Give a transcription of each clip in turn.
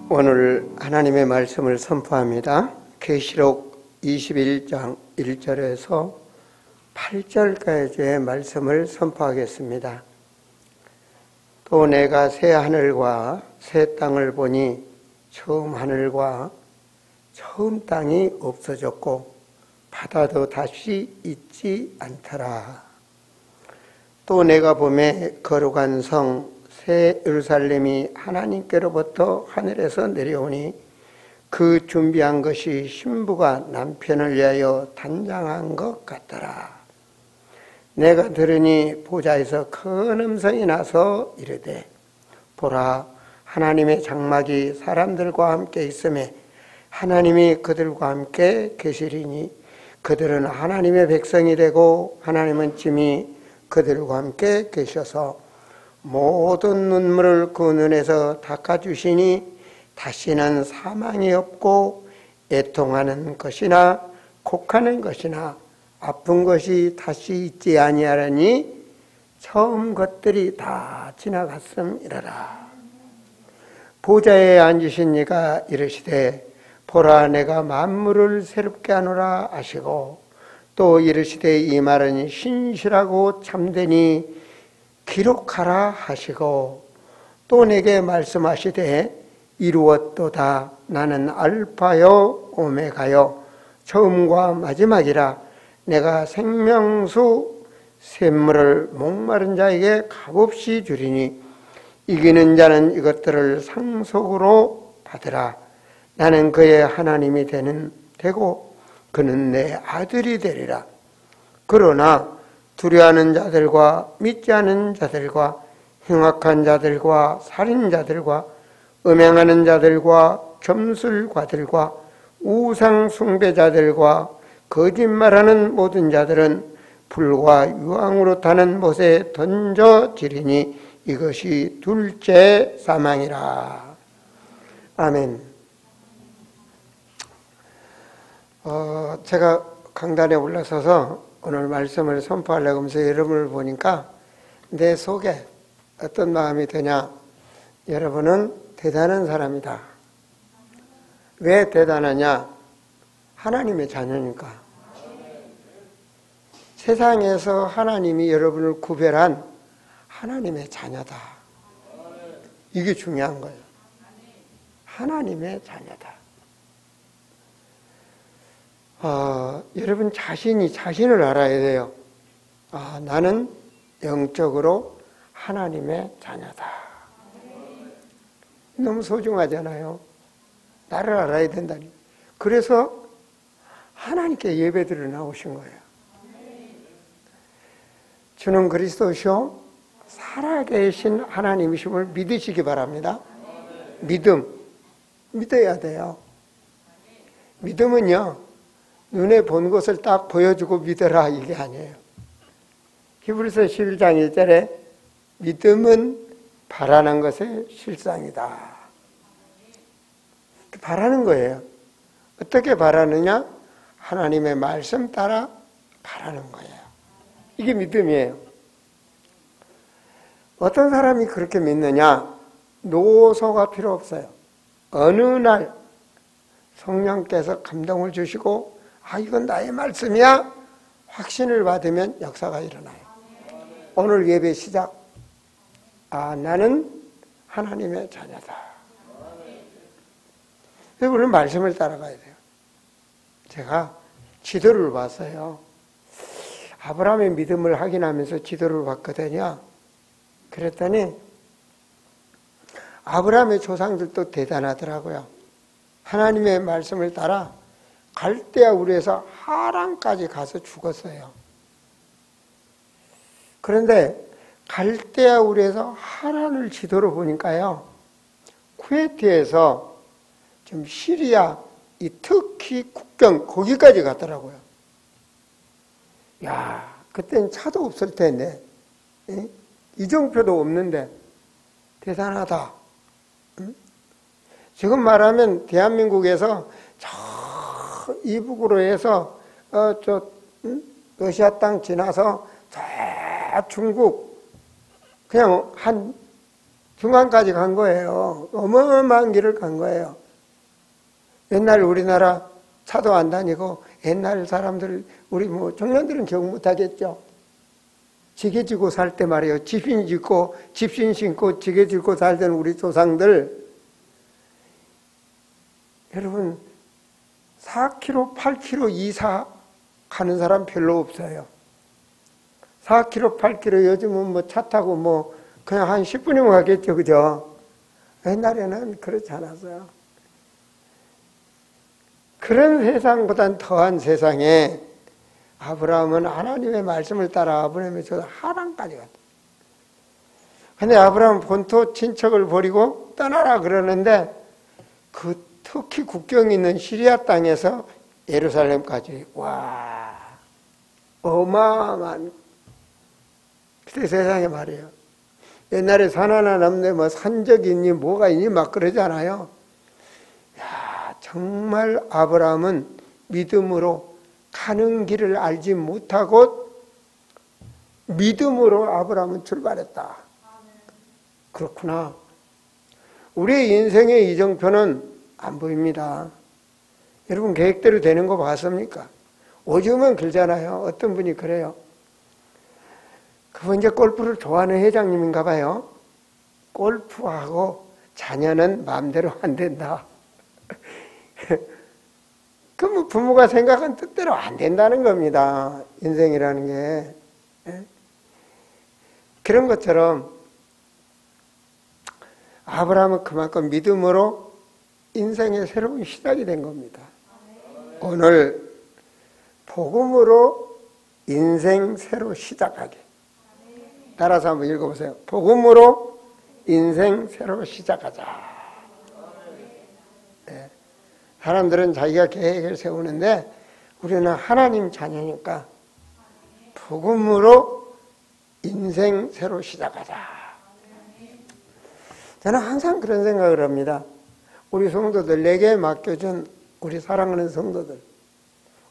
오늘 하나님의 말씀을 선포합니다. 계시록 21장 1절에서 8절까지의 말씀을 선포하겠습니다. 또 내가 새 하늘과 새 땅을 보니 처음 하늘과 처음 땅이 없어졌고 바다도 다시 있지 않더라. 또 내가 보매 거룩한 성 새 예루살렘이 하나님께로부터 하늘에서 내려오니 그 준비한 것이 신부가 남편을 위하여 단장한 것 같더라. 내가 들으니 보좌에서 큰 음성이 나서 이르되 보라, 하나님의 장막이 사람들과 함께 있음에 하나님이 그들과 함께 계시리니 그들은 하나님의 백성이 되고 하나님은 짐이 그들과 함께 계셔서 모든 눈물을 그 눈에서 닦아주시니 다시는 사망이 없고 애통하는 것이나 곡하는 것이나 아픈 것이 다시 있지 아니하려니 처음 것들이 다 지나갔음이라라. 보좌에 앉으신 이가 이르시되 보라, 내가 만물을 새롭게 하노라 하시고 또 이르시되 이 말은 신실하고 참되니 기록하라 하시고 또 내게 말씀하시되 이루었도다. 나는 알파요 오메가요 처음과 마지막이라. 내가 생명수 샘물을 목마른 자에게 값없이 주리니 이기는 자는 이것들을 상속으로 받으라. 나는 그의 하나님이 되고 그는 내 아들이 되리라. 그러나 두려워하는 자들과 믿지 않은 자들과 흉악한 자들과 살인자들과 음행하는 자들과 점술가들과 우상 숭배자들과 거짓말하는 모든 자들은 불과 유황으로 타는 못에 던져지리니 이것이 둘째 사망이라. 아멘. 제가 강단에 올라서서 오늘 말씀을 선포하려고 하면서 여러분을 보니까 내 속에 어떤 마음이 드냐? 여러분은 대단한 사람이다. 왜 대단하냐? 하나님의 자녀니까. 세상에서 하나님이 여러분을 구별한 하나님의 자녀다. 이게 중요한 거예요. 하나님의 자녀다. 여러분 자신을 알아야 돼요. 나는 영적으로 하나님의 자녀다. 너무 소중하잖아요. 나를 알아야 된다니. 그래서 하나님께 예배드려 나오신 거예요. 주는 그리스도시요 살아계신 하나님이심을 믿으시기 바랍니다. 믿어야 돼요. 믿음은요, 눈에 본 것을 딱 보여주고 믿어라 이게 아니에요. 히브리서 11장 1절에 믿음은 바라는 것의 실상이다. 바라는 거예요. 어떻게 바라느냐? 하나님의 말씀 따라 바라는 거예요. 이게 믿음이에요. 어떤 사람이 그렇게 믿느냐? 노소가 필요 없어요. 어느 날 성령께서 감동을 주시고 이건 나의 말씀이야 확신을 받으면 역사가 일어나요. 오늘 예배 시작. 나는 하나님의 자녀다. 우리는 말씀을 따라가야 돼요. 제가 지도를 봤어요. 아브라함의 믿음을 확인하면서 지도를 봤거든요. 그랬더니 아브라함의 조상들도 대단하더라고요. 하나님의 말씀을 따라 갈대아 우르에서 하란까지 가서 죽었어요. 그런데 갈대아 우르에서 하란을 지도로 보니까요, 쿠웨이트에서 지금 시리아 이 터키 국경 거기까지 갔더라고요. 그때는 차도 없을 텐데, 이정표도 없는데 대단하다. 지금 말하면 대한민국에서 저 이북으로 해서 러시아 땅 지나서 저 중국 그냥 한 중간까지 간 거예요. 어마어마한 길을 간 거예요. 옛날 우리나라 차도 안 다니고 옛날 사람들, 우리 뭐 청년들은 기억 못 하겠죠. 지게 지고 살 때 말이에요. 집신 신고 지게 지고 살던 우리 조상들, 여러분 4km, 8km 이사 가는 사람 별로 없어요. 4km, 8km 요즘은 뭐 차 타고 뭐 그냥 한 10분이면 가겠죠. 그죠? 옛날에는 그렇지 않았어요. 그런 세상보단 더한 세상에 아브라함은 하나님의 말씀을 따라 아브라함이 저 하란까지 갔다. 근데 아브라함은 본토 친척을 버리고 떠나라 그러는데 그 터키 국경이 있는 시리아 땅에서 예루살렘까지, 와, 어마어마한, 그때 세상에 말이에요. 옛날에 산 하나 넘네 뭐 산적이 있니 뭐가 있니 막 그러잖아요. 야, 정말 아브라함은 믿음으로 가는 길을 알지 못하고 믿음으로 아브라함은 출발했다. 그렇구나. 우리의 인생의 이정표는 안 보입니다. 여러분 계획대로 되는 거 봤습니까? 오죽하면 길잖아요. 어떤 분이 그래요. 그분 이제 골프를 좋아하는 회장님인가 봐요. 골프하고 자녀는 마음대로 안 된다. 그럼 부모가 생각한 뜻대로 안 된다는 겁니다. 인생이라는 게. 그런 것처럼 아브라함은 그만큼 믿음으로 인생의 새로운 시작이 된 겁니다. 오늘 복음으로 인생 새로 시작하게. 따라서 한번 읽어보세요. 복음으로 인생 새로 시작하자. 네. 사람들은 자기가 계획을 세우는데 우리는 하나님 자녀니까 복음으로 인생 새로 시작하자. 저는 항상 그런 생각을 합니다. 우리 성도들, 내게 맡겨준 우리 사랑하는 성도들,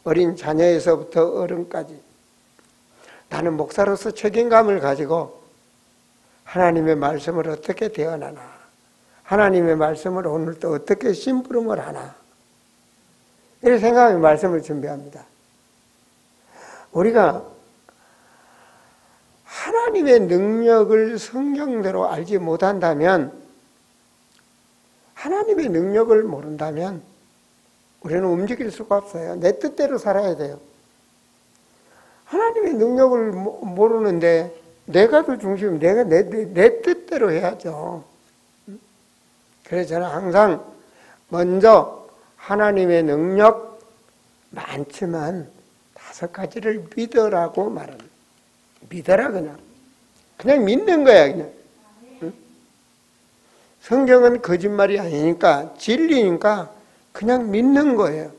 어린 자녀에서부터 어른까지 나는 목사로서 책임감을 가지고 하나님의 말씀을 어떻게 대언하나, 하나님의 말씀을 오늘도 어떻게 심부름을 하나, 이런 생각하며 말씀을 준비합니다. 우리가 하나님의 능력을 성경대로 알지 못한다면, 하나님의 능력을 모른다면 우리는 움직일 수가 없어요. 내 뜻대로 살아야 돼요. 하나님의 능력을 모르는데 내가 더 중심, 내가 내 뜻대로 해야죠. 그래서 저는 항상 먼저 하나님의 능력 많지만 5가지를 믿으라고 말합니다. 믿어라 그냥 믿는 거야 그냥. 성경은 거짓말이 아니니까 진리니까 그냥 믿는 거예요.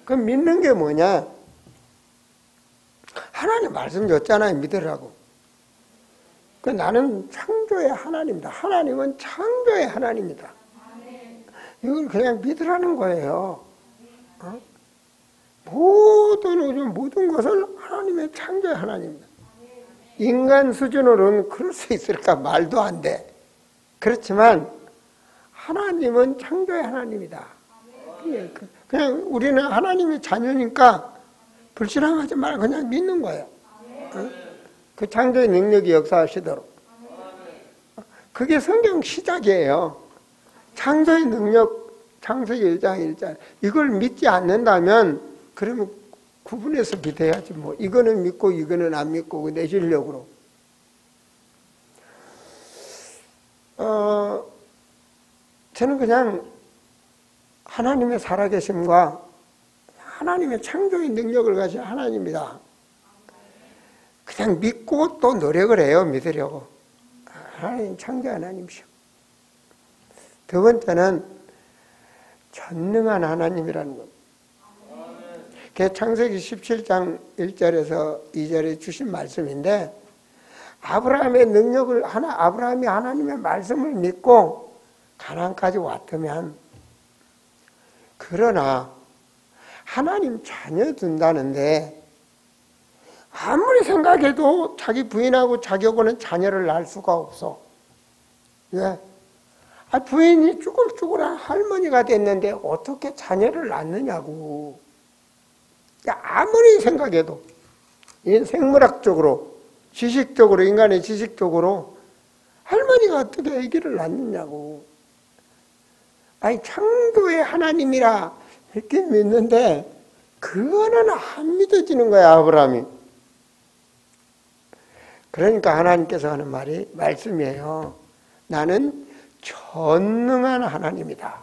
그럼 믿는 게 뭐냐? 하나님 말씀 줬잖아요. 믿으라고. 나는 창조의 하나님이다. 하나님은 창조의 하나님이다. 이걸 그냥 믿으라는 거예요. 모든 것을 하나님의 창조의 하나님이다. 인간 수준으로는 그럴 수 있을까? 말도 안 돼. 그렇지만 하나님은 창조의 하나님이다. 그냥 우리는 하나님의 자녀니까 불신앙하지 말고 그냥 믿는 거예요. 그 창조의 능력이 역사하시도록. 그게 성경 시작이에요. 창조의 능력, 창세기 1장 1절. 이걸 믿지 않는다면 그러면 구분해서 믿어야지 뭐. 이거는 믿고 이거는 안 믿고 내 실력으로. 저는 그냥 하나님의 살아계심과 하나님의 창조의 능력을 가진 하나님이다. 그냥 믿고 또 노력을 해요. 믿으려고. 하나님 창조 하나님이시오. 두 번째는 전능한 하나님이라는 겁니다. 창세기 17장 1절에서 2절에 주신 말씀인데, 아브라함의 능력을 아브라함이 하나님의 말씀을 믿고 가나안까지 왔다면, 그러나 하나님 자녀 둔다는데 아무리 생각해도 자기 부인하고 자기하고는 자녀를 낳을 수가 없어. 왜? 부인이 쭈글쭈글한 할머니가 됐는데 어떻게 자녀를 낳느냐고. 아무리 생각해도 생물학적으로, 지식적으로, 인간의 지식적으로 할머니가 어떻게 아기를 낳느냐고. 창조의 하나님이라 믿긴 믿는데 그거는 안 믿어지는 거야, 아브라함이. 그러니까 하나님께서 하는 말씀이에요. 나는 전능한 하나님이다.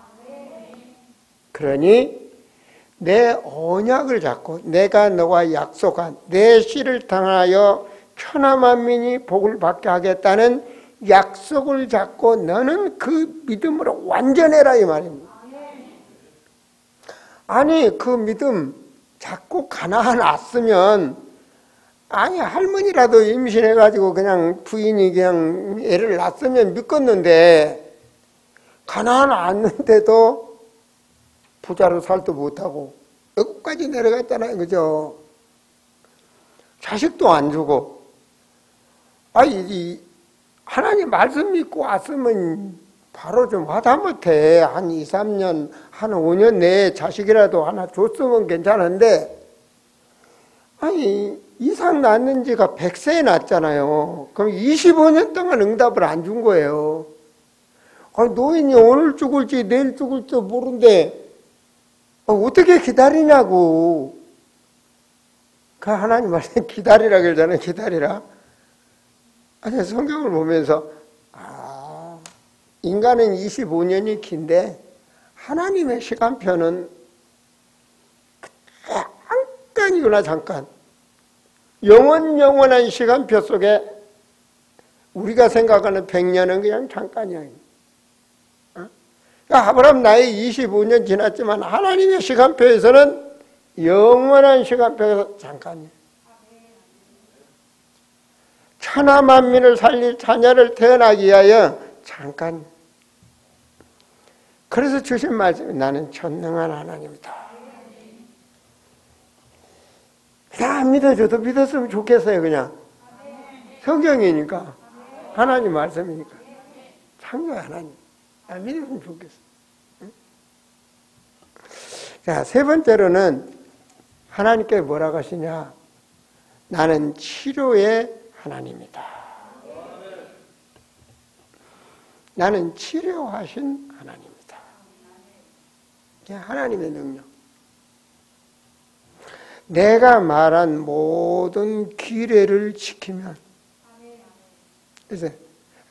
그러니 내 언약을 잡고 내가 너와 약속한 내 씨를 통하여 천하만민이 복을 받게 하겠다는 약속을 잡고 너는 그 믿음으로 완전해라 이 말입니다. 아니 그 믿음 잡고 가나안 왔으면 할머니라도 임신해가지고 그냥 부인이 그냥 애를 낳았으면 믿겠는데 가나안 왔는데도 부자로 살도 못하고 여기까지 내려갔잖아요. 그죠? 자식도 안 주고 하나님 말씀 믿고 왔으면 바로 좀 하다못해 한 2, 3년 한 5년 내에 자식이라도 하나 줬으면 괜찮은데 이상 낳는 지가 100세에 낳았잖아요. 그럼 25년 동안 응답을 안 준 거예요. 노인이 오늘 죽을지 내일 죽을지 모르는데 어떻게 기다리냐고. 그 하나님 말씀 기다리라 그러잖아요. 기다리라. 성경을 보면서 인간은 25년이 긴데 하나님의 시간표는 잠깐이구나 잠깐. 영원한 시간표 속에 우리가 생각하는 100년은 그냥 잠깐이야. 아브라함 나이 25년 지났지만 하나님의 시간표에서는 영원한 시간표에서 잠깐이에요. 천하만민을 살릴 자녀를 태어나기 위하여 잠깐. 그래서 주신 말씀이 나는 전능한 하나님이다. 안 믿어줘도 믿었으면 좋겠어요. 그냥 성경이니까 하나님 말씀이니까 창조의 하나님 안 믿으면 좋겠어. 자, 세 번째로는 하나님께 뭐라고 하시냐. 나는 치료의 하나님이다. 나는 치료하신 하나님이다. 하나님의 능력. 내가 말한 모든 규례를 지키면, 그래서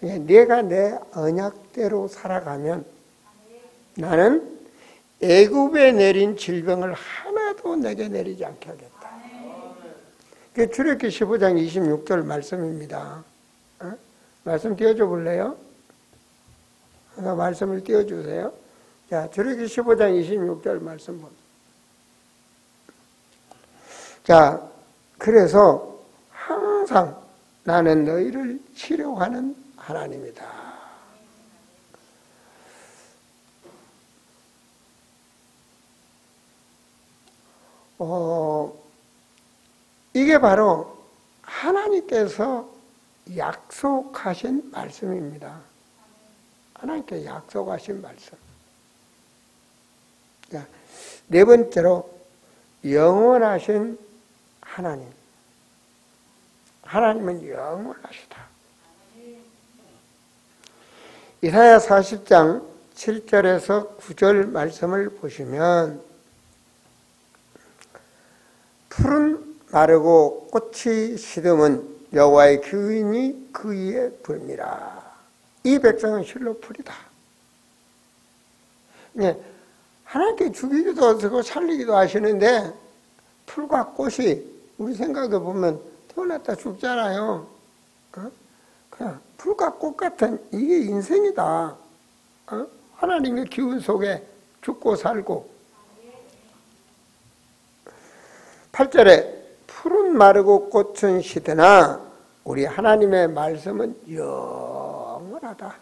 내가 내 언약대로 살아가면 나는 애굽에 내린 질병을 하나도 내게 내리지 않게 하겠다. 그게 출애굽기 15장 26절 말씀입니다. 말씀 띄워줘 볼래요? 말씀을 띄워주세요. 자, 출애굽기 15장 26절 말씀 봅니다. 자, 그래서 항상 나는 너희를 치료하는 하나님이다. 이게 바로 하나님께서 약속하신 말씀입니다. 하나님께 약속하신 말씀. 자, 네 번째로 영원하신 하나님. 하나님은 영원하시다. 이사야 40장 7절에서 9절 말씀을 보시면 푸른 마르고 꽃이 시듬은 여호와의 규인이 그 위에 불미라. 이 백성은 실로 풀이다. 하나님께 죽이기도 하시고 살리기도 하시는데 풀과 꽃이 우리 생각해 보면 태어났다 죽잖아요. 그냥 풀과 꽃 같은 이게 인생이다. 하나님의 기운 속에 죽고 살고. 8절에 푸른 마르고 꽃은 시드나 우리 하나님의 말씀은 영원하다.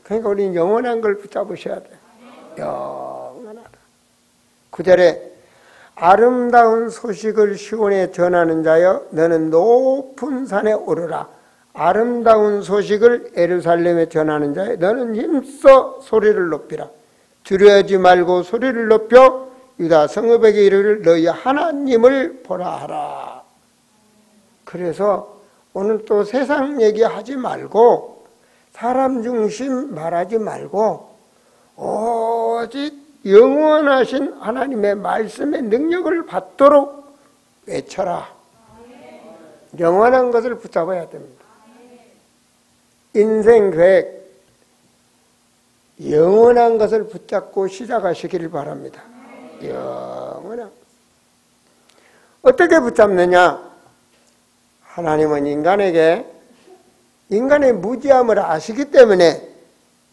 그러니까 우리는 영원한 걸 붙잡으셔야 돼. 영원하다. 9절에 아름다운 소식을 시온에 전하는 자여 너는 높은 산에 오르라. 아름다운 소식을 예루살렘에 전하는 자에 너는 힘써 소리를 높이라. 두려워하지 말고 소리를 높여 유다 성읍에게 이르기를 너희 하나님을 보라 하라. 그래서 오늘 또 세상 얘기하지 말고 사람 중심 말하지 말고 오직 영원하신 하나님의 말씀의 능력을 받도록 외쳐라. 영원한 것을 붙잡아야 됩니다. 인생 계획 영원한 것을 붙잡고 시작하시기를 바랍니다. 영원한 어떻게 붙잡느냐? 하나님은 인간의 무지함을 아시기 때문에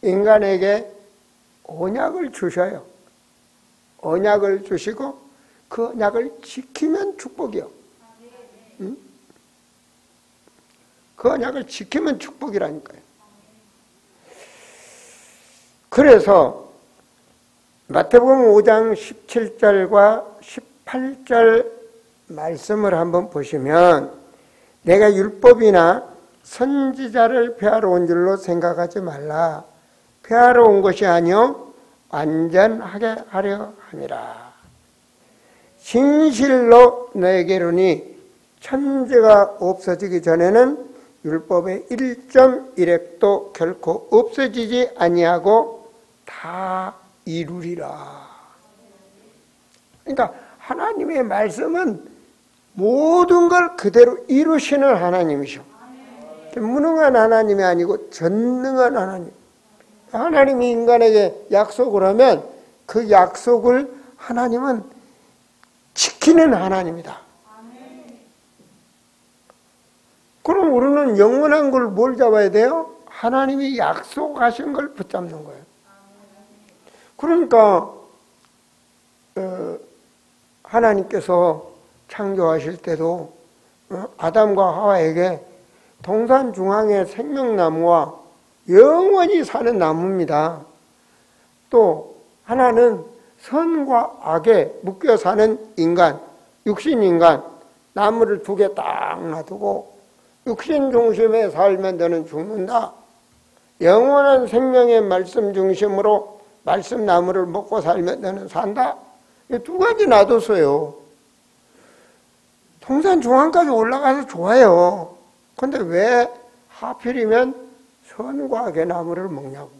인간에게 언약을 주셔요. 언약을 주시고 그 언약을 지키면 축복이요. 응? 그 언약을 지키면 축복이라니까요. 그래서 마태복음 5장 17절과 18절 말씀을 한번 보시면 내가 율법이나 선지자를 폐하러 온 줄로 생각하지 말라. 폐하러 온 것이 아니요 완전하게 하려 함이라. 진실로 너에게 이르니 천지가 없어지기 전에는 율법의 1.1획도 결코 없어지지 아니하고 다 이루리라. 그러니까 하나님의 말씀은 모든 걸 그대로 이루시는 하나님이셔. 무능한 하나님이 아니고 전능한 하나님. 하나님이 인간에게 약속을 하면 그 약속을 하나님은 지키는 하나님이다. 그럼 우리는 영원한 걸 뭘 잡아야 돼요? 하나님이 약속하신 걸 붙잡는 거예요. 그러니까 하나님께서 창조하실 때도 아담과 하와에게 동산 중앙의 생명나무와 영원히 사는 나무입니다. 또 하나는 선과 악에 묶여 사는 인간, 육신인간, 나무를 두 개 딱 놔두고 육신 중심에 살면 너는 죽는다. 영원한 생명의 말씀 중심으로 말씀 나무를 먹고 살면 너는 산다. 이 두 가지 놔뒀어요. 동산 중앙까지 올라가서 좋아요. 근데 왜 하필이면 선과 악의 나무를 먹냐고.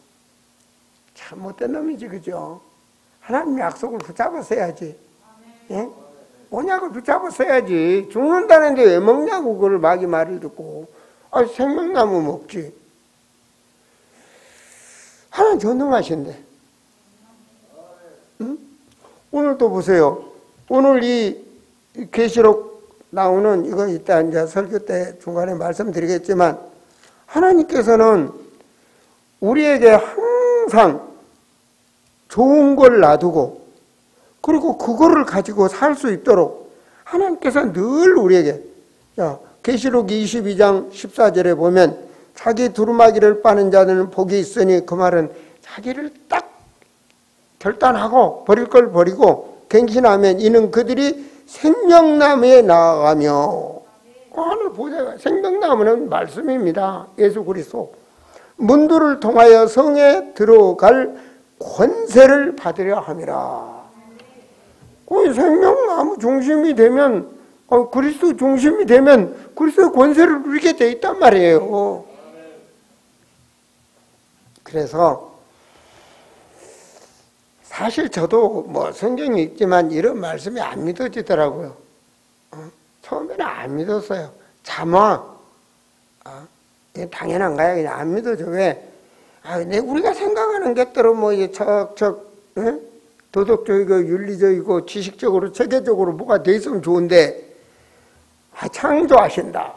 참 못된 놈이지, 그죠? 하나님 약속을 붙잡았어야지. 예? 언약을 붙잡았어야지. 죽는다는데 왜 먹냐고, 그걸 마귀 말을 듣고. 아, 생명나무 먹지. 하나님 전능하신데. 응? 오늘 또 보세요. 오늘 이 계시록 나오는 이거 이따 이제 설교 때 중간에 말씀드리겠지만 하나님께서는 우리에게 항상 좋은 걸 놔두고 그리고 그거를 가지고 살 수 있도록 하나님께서 늘 우리에게 계시록 22장 14절에 보면 자기 두루마기를 빠는 자들은 복이 있으니 그 말은 자기를 딱 결단하고 버릴 걸 버리고 갱신하면 이는 그들이 생명나무에 나아가며 하늘 보세요. 생명나무는 말씀입니다. 예수 그리스도. 문들을 통하여 성에 들어갈 권세를 받으려 함이라. 생명나무 중심이 되면 그리스도 중심이 되면 그리스도의 권세를 누리게 돼 있단 말이에요. 그래서 사실 저도 뭐 성경이 있지만 이런 말씀이 안 믿어지더라고요. 처음에는 안 믿었어요. 참아. 당연한 거야. 그냥 안 믿어져. 왜? 우리가 생각하는 것대로 뭐 척척 도덕적이고 윤리적이고 지식적으로 체계적으로 뭐가 돼 있으면 좋은데 창조하신다.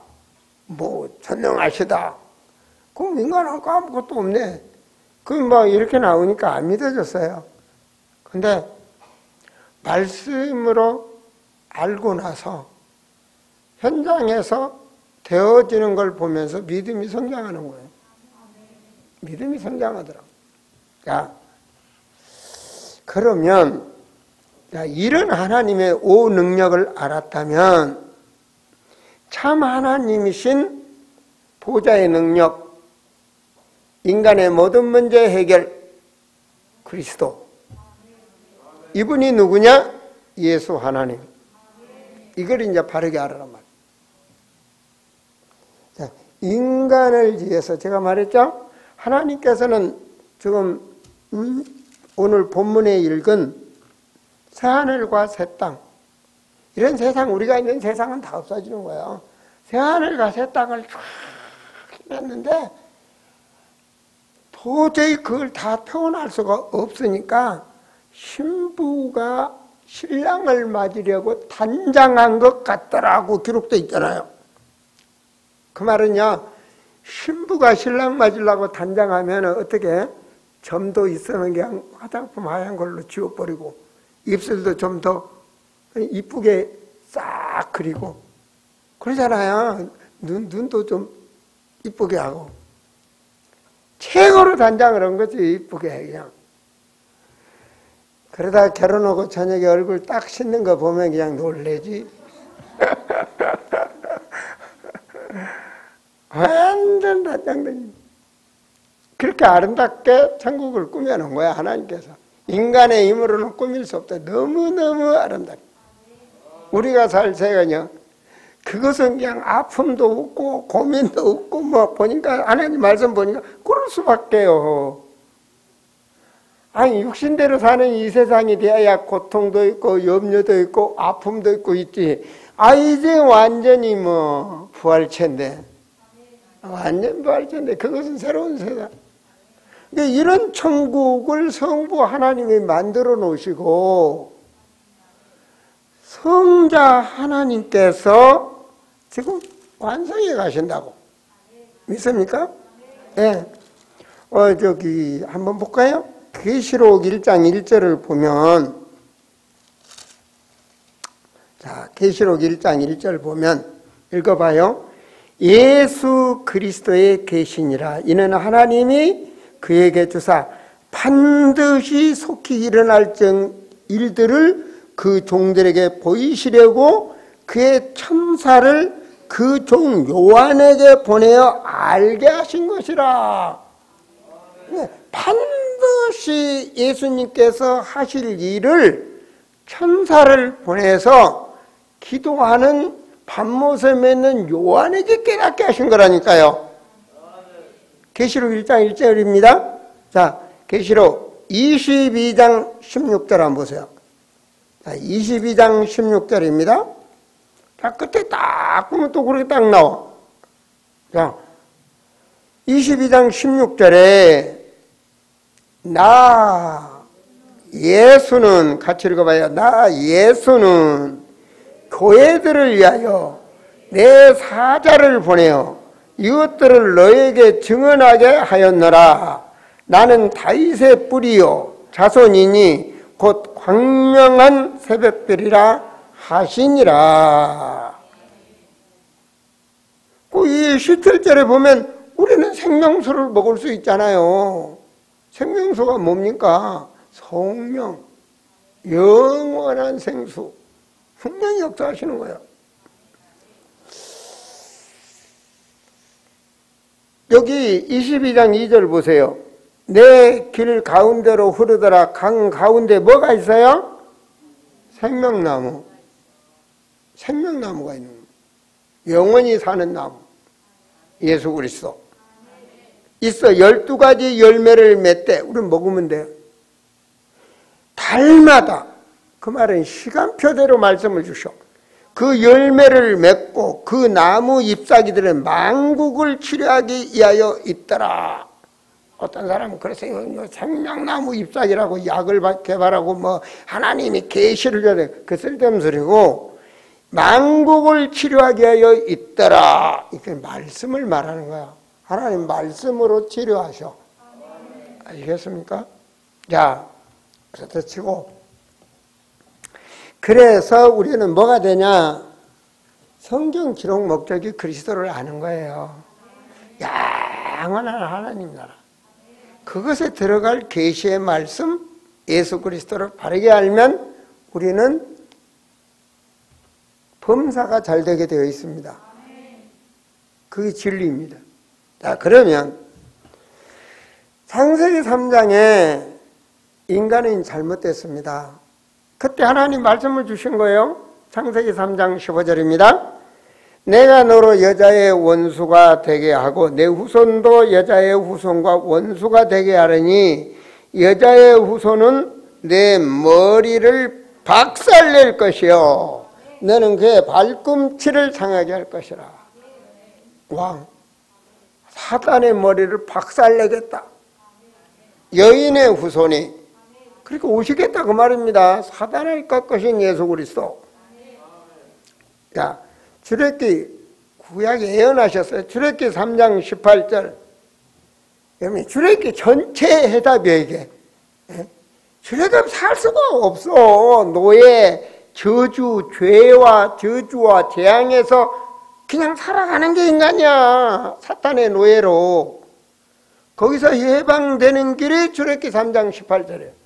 뭐 전능하시다. 그럼 인간은 아무것도 없네. 그럼 뭐 이렇게 나오니까 안 믿어졌어요. 근데 말씀으로 알고 나서 현장에서 되어지는 걸 보면서 믿음이 성장하는 거예요. 믿음이 성장하더라고요. 그러면 이런 하나님의 오 능력을 알았다면 참 하나님이신 보좌의 능력, 인간의 모든 문제 해결, 그리스도. 이분이 누구냐? 예수 하나님. 이걸 이제 바르게 알아란 말이에요. 자, 인간을 위해서 제가 말했죠? 하나님께서는 지금 오늘 본문에 읽은 새하늘과 새 땅, 이런 세상, 우리가 있는 세상은 다 없어지는 거예요. 새하늘과 새 땅을 쫙 했는데 도저히 그걸 다 표현할 수가 없으니까 신부가 신랑을 맞으려고 단장한 것 같더라고 기록돼 있잖아요. 그 말은요, 신부가 신랑 맞으려고 단장하면 어떻게 점도 있으면 그냥 화장품 하얀 걸로 지워버리고 입술도 좀 더 이쁘게 싹 그리고 그러잖아요. 눈도 좀 이쁘게 하고 최고로 단장을 한 거지. 이쁘게 그냥. 그러다 결혼하고 저녁에 얼굴 딱 씻는 거 보면 그냥 놀래지. 완전 단장된. 그렇게 아름답게 천국을 꾸며놓은 거야, 하나님께서. 인간의 힘으로는 꾸밀 수 없다. 너무너무 아름답게. 우리가 살 세상은요, 그것은 그냥 아픔도 없고 고민도 없고 뭐 보니까 하나님 말씀 보니까 그럴 수밖에요. 아니 육신대로 사는 이 세상이 돼야 고통도 있고 염려도 있고 아픔도 있고 있지. 아 이제 완전히 뭐 부활체인데, 완전 부활체인데 그것은 새로운 세상. 그러니까 이런 천국을 성부 하나님이 만들어 놓으시고 성자 하나님께서 지금 완성해 가신다고 믿습니까? 예. 네. 저기 한번 볼까요? 계시록 1장 1절을 보면, 자, 계시록 1장 1절 보면 읽어봐요. 예수 그리스도의 계시니라. 이는 하나님이 그에게 주사 반드시 속히 일어날 일들을 그 종들에게 보이시려고 그의 천사를 그 종 요한에게 보내어 알게 하신 것이라. 반드시 예수님께서 하실 일을 천사를 보내서 기도하는 밤못에 맺는 요한에게 깨닫게 하신 거라니까요. 계시록 1장 1절입니다. 자, 계시록 22장 16절 한번 보세요. 자, 22장 16절입니다. 자, 끝에 딱 보면 또 그렇게 딱 나와. 자, 22장 16절에 나 예수는, 같이 읽어봐요. 나 예수는 교회들을 위하여 내 사자를 보내어 이것들을 너에게 증언하게 하였노라. 나는 다윗의 뿌리요 자손이니 곧 광명한 새벽별이라 하시니라. 이 17절에 보면 우리는 생명수를 먹을 수 있잖아요. 생명수가 뭡니까? 성령, 영원한 생수. 분명히 역사하시는 거예요. 여기 22장 2절 보세요. 내 길 가운데로 흐르더라. 강 가운데 뭐가 있어요? 생명나무. 생명나무가 있는 거예요. 영원히 사는 나무. 예수 그리스도. 있어. 12가지 열매를 맺되 우리는 먹으면 돼요. 달마다, 그 말은 시간표대로 말씀을 주셔. 그 열매를 맺고 그 나무 잎사귀들은 만국을 치료하기 위하여 있더라. 어떤 사람은 그랬어요. 생명나무 잎사귀라고 약을 개발하고 뭐 하나님이 계시를 줘야 돼. 그 쓸데없는 소리고, 만국을 치료하기 위하여 있더라. 이게 말씀을 말하는 거야. 하나님 말씀으로 치료하셔. 알겠습니까? 자, 그렇다 치고, 그래서 우리는 뭐가 되냐? 성경 기록 목적이 그리스도를 아는 거예요. 영원한 하나님 나라. 그것에 들어갈 계시의 말씀, 예수 그리스도를 바르게 알면 우리는 범사가 잘 되게 되어 있습니다. 그게 진리입니다. 자, 그러면 창세기 3장에 인간은 잘못됐습니다. 그때 하나님 말씀을 주신 거예요. 창세기 3장 15절입니다. 내가 너로 여자의 원수가 되게 하고 내 후손도 여자의 후손과 원수가 되게 하려니 여자의 후손은 내 머리를 박살낼 것이요 너는 그의 발꿈치를 상하게 할 것이라. 왕, 사단의 머리를 박살내겠다. 여인의 후손이 그렇게 오시겠다 그 말입니다. 사단을 꺾으신 예수 그리스도. 자, 출애굽기 구약에 예언하셨어요. 출애굽기 3장 18절. 여러분, 출애굽기 전체의 해답이에요, 이게. 출애굽 살 수가 없어. 노예, 저주, 죄와 저주와 재앙에서 그냥 살아가는 게 인간이야. 사탄의 노예로. 거기서 해방되는 길이 출애굽기 3장 18절이에요.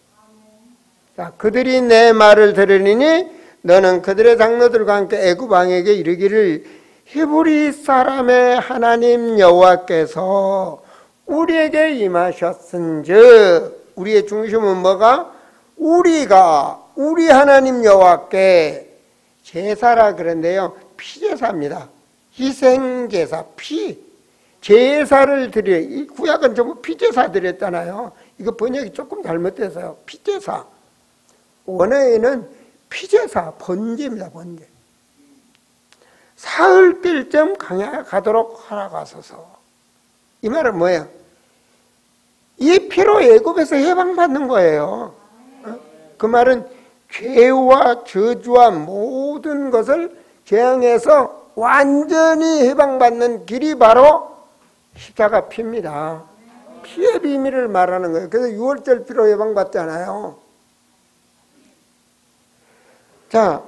자, 그들이 내 말을 들으리니 너는 그들의 장로들과 함께 애굽 왕에게 이르기를 히브리 사람의 하나님 여호와께서 우리에게 임하셨은즉, 우리의 중심은 뭐가? 우리 하나님 여호와께 제사라 그런데요, 피제사입니다. 희생제사, 제사를 드려. 이 구약은 전부 피제사 드렸잖아요. 이거 번역이 조금 잘못돼서요. 피제사. 원어에는 피제사, 번제입니다. 번제. 사흘 뜰쯤 가도록 하라가소서. 이 말은 뭐예요? 이 피로 애굽에서 해방받는 거예요. 그 말은 죄와 저주와 모든 것을 재앙해서 완전히 해방받는 길이 바로 십자가 피입니다. 피의 비밀을 말하는 거예요. 그래서 6월절 피로 해방받잖아요. 자,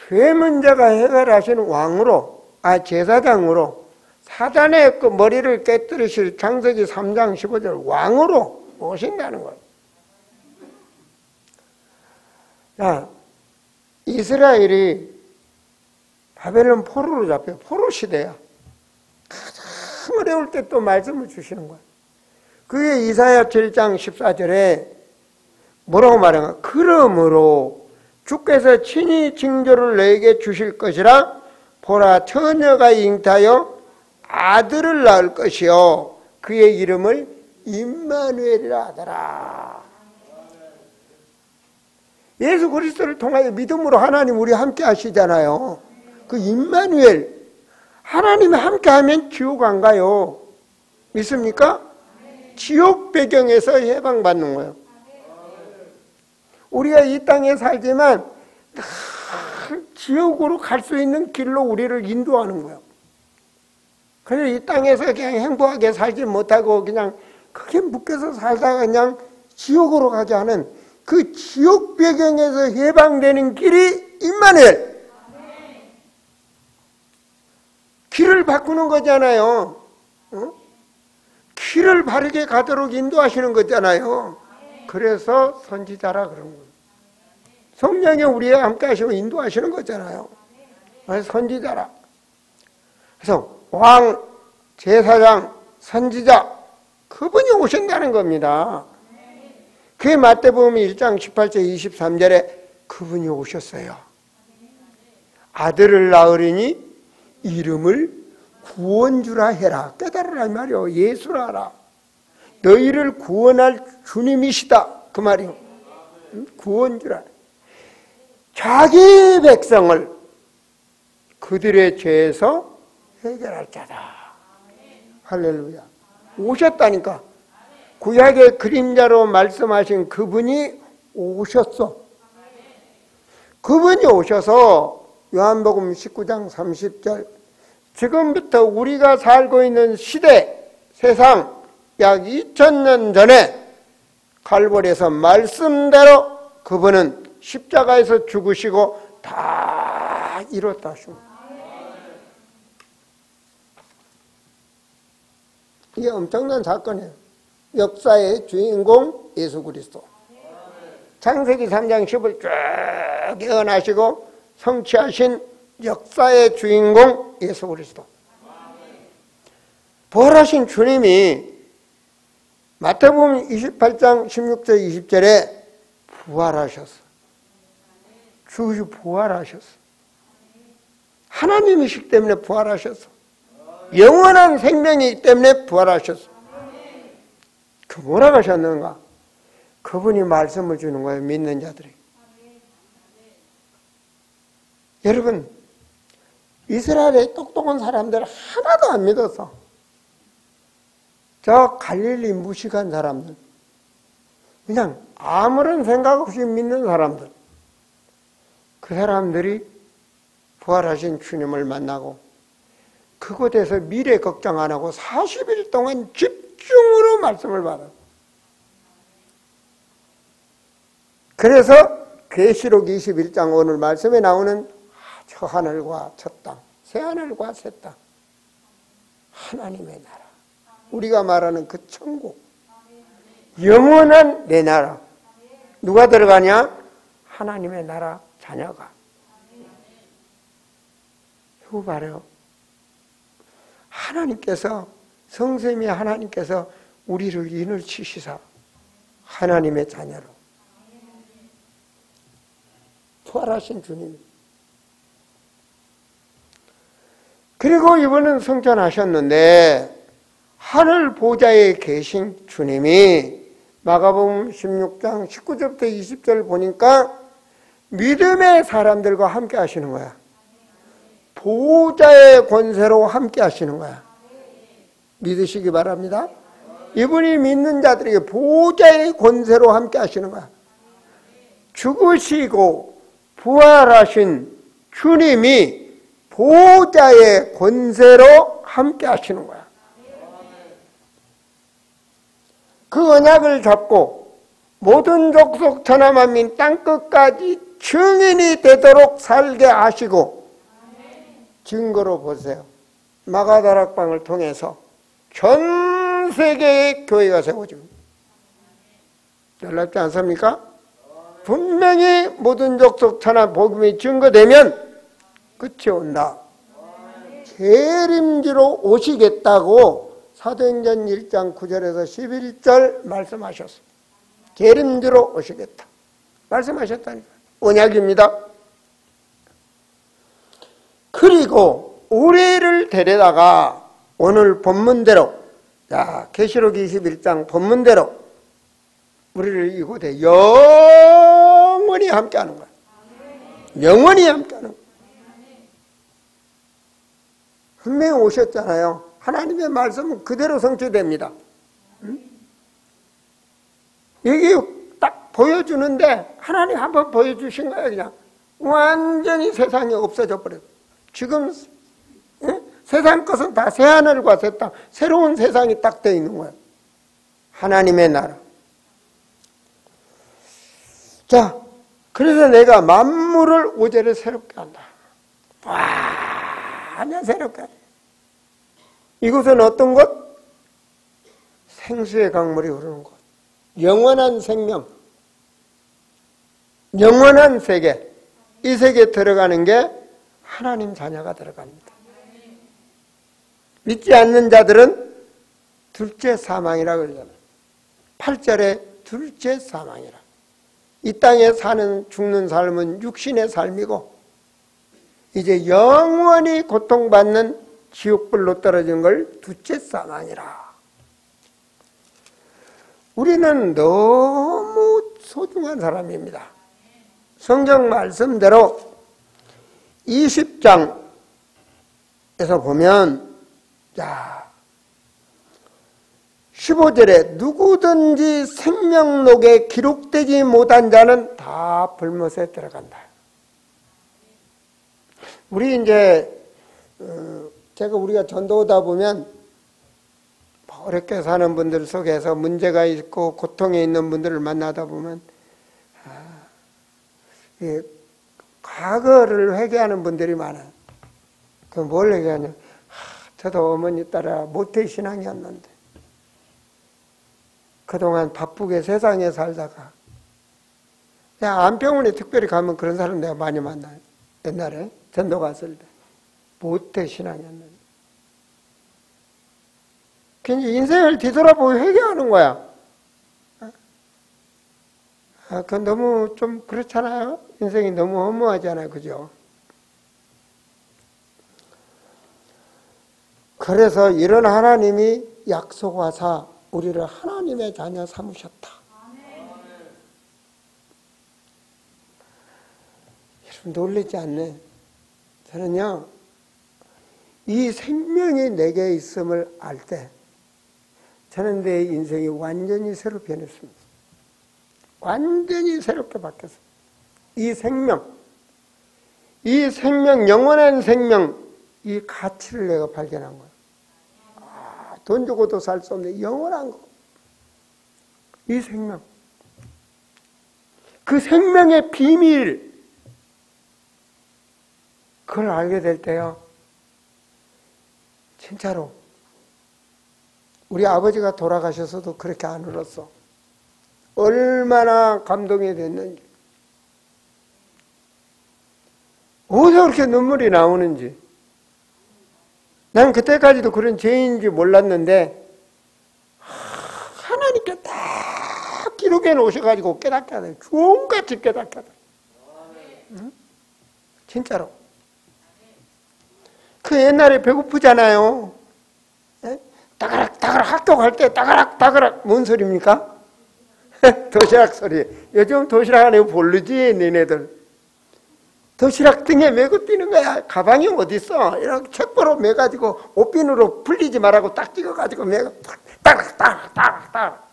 죄 문제가 해결하시는 왕으로, 제사장으로 사단의 그 머리를 깨뜨리실 창세기 3장 15절 왕으로 오신다는 거예요. 자, 이스라엘이 바벨론 포로로 잡혀요. 포로 시대야. 가장 어려울 때 또 말씀을 주시는 거예요. 그게 이사야 7장 14절에 뭐라고 말하는가? 그러므로 주께서 친히 징조를 너에게 주실 것이라. 보라, 처녀가 잉타하여 아들을 낳을 것이요 그의 이름을 임마누엘이라 하더라. 예수 그리스도를 통하여 믿음으로 하나님 우리 함께 하시잖아요. 그 임마누엘, 하나님이 함께 하면 지옥 안 가요. 믿습니까? 지옥 배경에서 해방받는 거예요. 우리가 이 땅에 살지만 지옥으로 갈 수 있는 길로 우리를 인도하는 거예요. 그래서 이 땅에서 그냥 행복하게 살지 못하고 그냥 크게 묶여서 살다가 그냥 지옥으로 가게 하는 그 지옥 배경에서 해방되는 길이 임마누엘. 길을 바꾸는 거잖아요. 길을 바르게 가도록 인도하시는 거잖아요. 그래서 선지자라 그런 거예요. 성령이 우리와 함께 하시고 인도하시는 거잖아요. 선지자라. 그래서 왕, 제사장, 선지자, 그분이 오신다는 겁니다. 그게 마태복음 1장 18절 23절에 그분이 오셨어요. 아들을 낳으리니 이름을 구원주라 해라. 깨달으라 이 말이요. 예수라 하라. 너희를 구원할 주님이시다 그 말이요. 구원주라. 자기 백성을 그들의 죄에서 해결할 자다. 할렐루야. 오셨다니까. 구약의 그림자로 말씀하신 그분이 오셨어. 그분이 오셔서 요한복음 19장 30절 지금부터 우리가 살고 있는 시대, 세상 약 2000년 전에 갈보리에서 말씀대로 그분은 십자가에서 죽으시고 다 이뤘다 하십니다. 이게 엄청난 사건이에요. 역사의 주인공 예수 그리스도. 창세기 3장 10을 쭉 예언하시고 성취하신 역사의 주인공 예수 그리스도. 부활하신 주님이 마태복음 28장 16절 20절에 부활하셨어. 죽으시고 부활하셨어. 하나님이시기 때문에 부활하셨어. 영원한 생명이기 때문에 부활하셨어. 그 뭐라고 하셨는가? 그분이 말씀을 주는 거예요. 믿는 자들에게. 여러분, 이스라엘의 똑똑한 사람들 하나도 안 믿었어. 저 갈릴리 무식한 사람들, 그냥 아무런 생각 없이 믿는 사람들, 그 사람들이 부활하신 주님을 만나고 그곳에서 미래 걱정 안 하고 40일 동안 집중으로 말씀을 받아. 그래서 계시록 21장 오늘 말씀에 나오는 저 하늘과 저 땅, 새 하늘과 새 땅, 하나님의 나라, 우리가 말하는 그 천국, 영원한 내 나라, 누가 들어가냐? 하나님의 나라 자녀가. 이거 봐요. 하나님께서, 성삼위 하나님께서 우리를 인을 치시사 하나님의 자녀로 부활하신 주님. 그리고 이번은 승천하셨는데 하늘 보좌에 계신 주님이 마가복음 16장 19절부터 20절 보니까 믿음의 사람들과 함께 하시는 거야. 보좌의 권세로 함께 하시는 거야. 믿으시기 바랍니다. 이분이 믿는 자들에게 보좌의 권세로 함께 하시는 거야. 죽으시고 부활하신 주님이 보좌의 권세로 함께 하시는 거야. 그 언약을 잡고 모든 족속 천하 만민 땅끝까지 증인이 되도록 살게 하시고, 증거로 보세요. 마가다락방을 통해서 전 세계의 교회가 세워집니다. 놀랍지 않습니까? 분명히 모든 족속 천하 복음이 증거되면 끝이 온다. 재림지로 오시겠다고 사도행전 1장 9절에서 11절 말씀하셨습니다. 재림지로 오시겠다 말씀하셨다니까. 언약입니다. 그리고 우리를 데려다가 오늘 본문대로, 자, 계시록 21장 본문대로 우리를 이곳에 영원히 함께하는 거야. 영원히 함께하는 거야. 분명히 오셨잖아요. 하나님의 말씀은 그대로 성취됩니다. 여기 딱 보여주는데 하나님 한번 보여주신 거예요. 그냥 완전히 세상이 없어져 버려요. 지금 세상 것은 다 새하늘과 새 땅, 새로운 세상이 딱 되어 있는 거예요. 하나님의 나라. 자, 그래서 내가 만물을 오제를 새롭게 한다. 완전 새롭게 한다. 이곳은 어떤 곳? 생수의 강물이 흐르는 곳. 영원한 생명, 영원한 세계. 이 세계에 들어가는 게 하나님 자녀가 들어갑니다. 믿지 않는 자들은 둘째 사망이라고 그러잖아요. 8절에 둘째 사망이라. 이 땅에 사는 죽는 삶은 육신의 삶이고 이제 영원히 고통받는 지옥불로 떨어진 걸 둘째 사망이라. 우리는 너무 소중한 사람입니다. 성경 말씀대로 20장에서 보면, 자, 15절에 누구든지 생명록에 기록되지 못한 자는 다 불못에 들어간다. 우리 이제 우리가 전도하다 보면 어렵게 사는 분들 속에서 문제가 있고 고통에 있는 분들을 만나다 보면 과거를 회개하는 분들이 많아요. 그럼 뭘 회개하냐? 저도 어머니 따라 모태신앙이었는데 그동안 바쁘게 세상에 살다가 안병원에 특별히 가면 그런 사람 내가 많이 만나요. 옛날에 전도 갔을 때 모태신앙이었는데 그냥 인생을 뒤돌아보고 회개하는 거야. 그건 너무 좀 그렇잖아요? 인생이 너무 허무하잖아요. 그죠? 그래서 이런 하나님이 약속하사 우리를 하나님의 자녀 삼으셨다. 여러분 놀라지 않네. 저는요, 이 생명이 내게 있음을 알 때 저는 내 인생이 완전히 새로 변했습니다. 완전히 새롭게 바뀌었어요. 이 생명, 영원한 생명, 이 가치를 내가 발견한 거예요. 돈 주고도 살 수 없는 영원한 거. 이 생명. 그 생명의 비밀, 그걸 알게 될 때요, 진짜로 우리 아버지가 돌아가셔서도 그렇게 안 울었어. 얼마나 감동이 됐는지, 어디서 그렇게 눈물이 나오는지. 나는 그때까지도 그런 죄인인지 몰랐는데 하나님께 딱 기록해 놓으셔가지고 깨닫게 하더라. 주홍같이 깨닫게 하더라. 응? 진짜로. 그 옛날에 배고프잖아요. 따가락 학교 갈 때 따가락 뭔 소리입니까? 도시락 소리. 요즘 도시락 안 해고 모르지 니네들. 도시락 등에 메고 뛰는 거야. 가방이 어딨어. 이렇게 책보로 메가지고 옷핀으로 풀리지 말라고 딱 찍어가지고 메고 따락.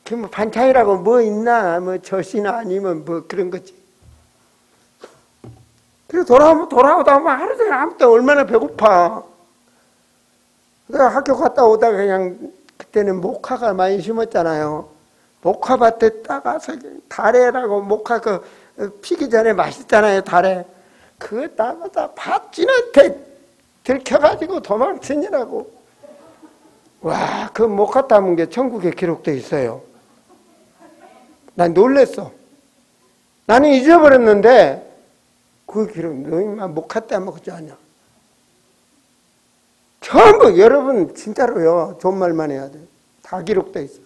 그 뭐 반찬이라고 뭐 있나? 뭐 젖이나 아니면 뭐 그런 거지. 그리고 돌아오다 보면 하루 종일 아무 때 얼마나 배고파. 내가 학교 갔다 오다가 그냥 그때는 모카가 많이 심었잖아요. 모카밭에 따가서 다래라고 모카 피기 전에 맛있잖아요, 다래. 그거 따가다 밭쥐한테 들켜가지고 도망치느라고. 와, 그 모카 따문 게 천국에 기록돼 있어요. 난 놀랬어. 나는 잊어버렸는데 그 기록, 너희만 모카 따먹지 않냐. 전부 여러분 진짜로요, 좋은 말만 해야 돼. 다 기록돼 있어.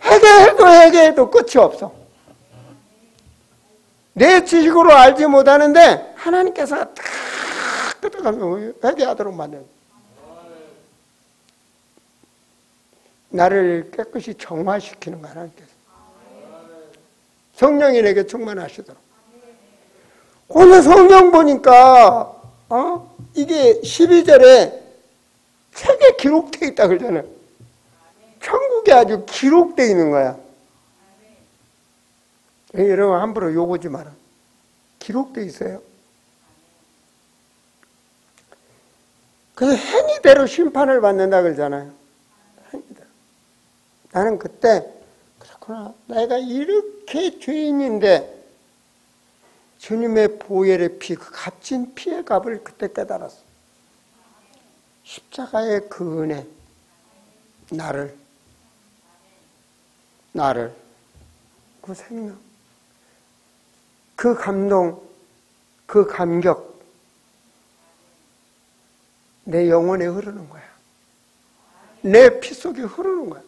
회개해도 끝이 없어. 내 지식으로 알지 못하는데 하나님께서 딱 끄떡하면 회개하도록 만들어요. 나를 깨끗이 정화시키는 거야, 하나님께서. 성령이 내게 충만하시도록. 오늘 성경 보니까 이게 12절에 책에 기록되어 있다 그러잖아요. 천국에 아주 기록되어 있는 거야. 여러분 함부로 욕하지 마라. 기록되어 있어요. 그래서 행위대로 심판을 받는다 그러잖아요. 행위대로. 나는 그때 그렇구나. 내가 이렇게 죄인인데 주님의 보혈의 피, 그 값진 피의 값을 그때 깨달았어. 십자가의 그 은혜, 나를, 그 생명, 그 감동, 그 감격, 내 영혼에 흐르는 거야. 내 피 속에 흐르는 거야.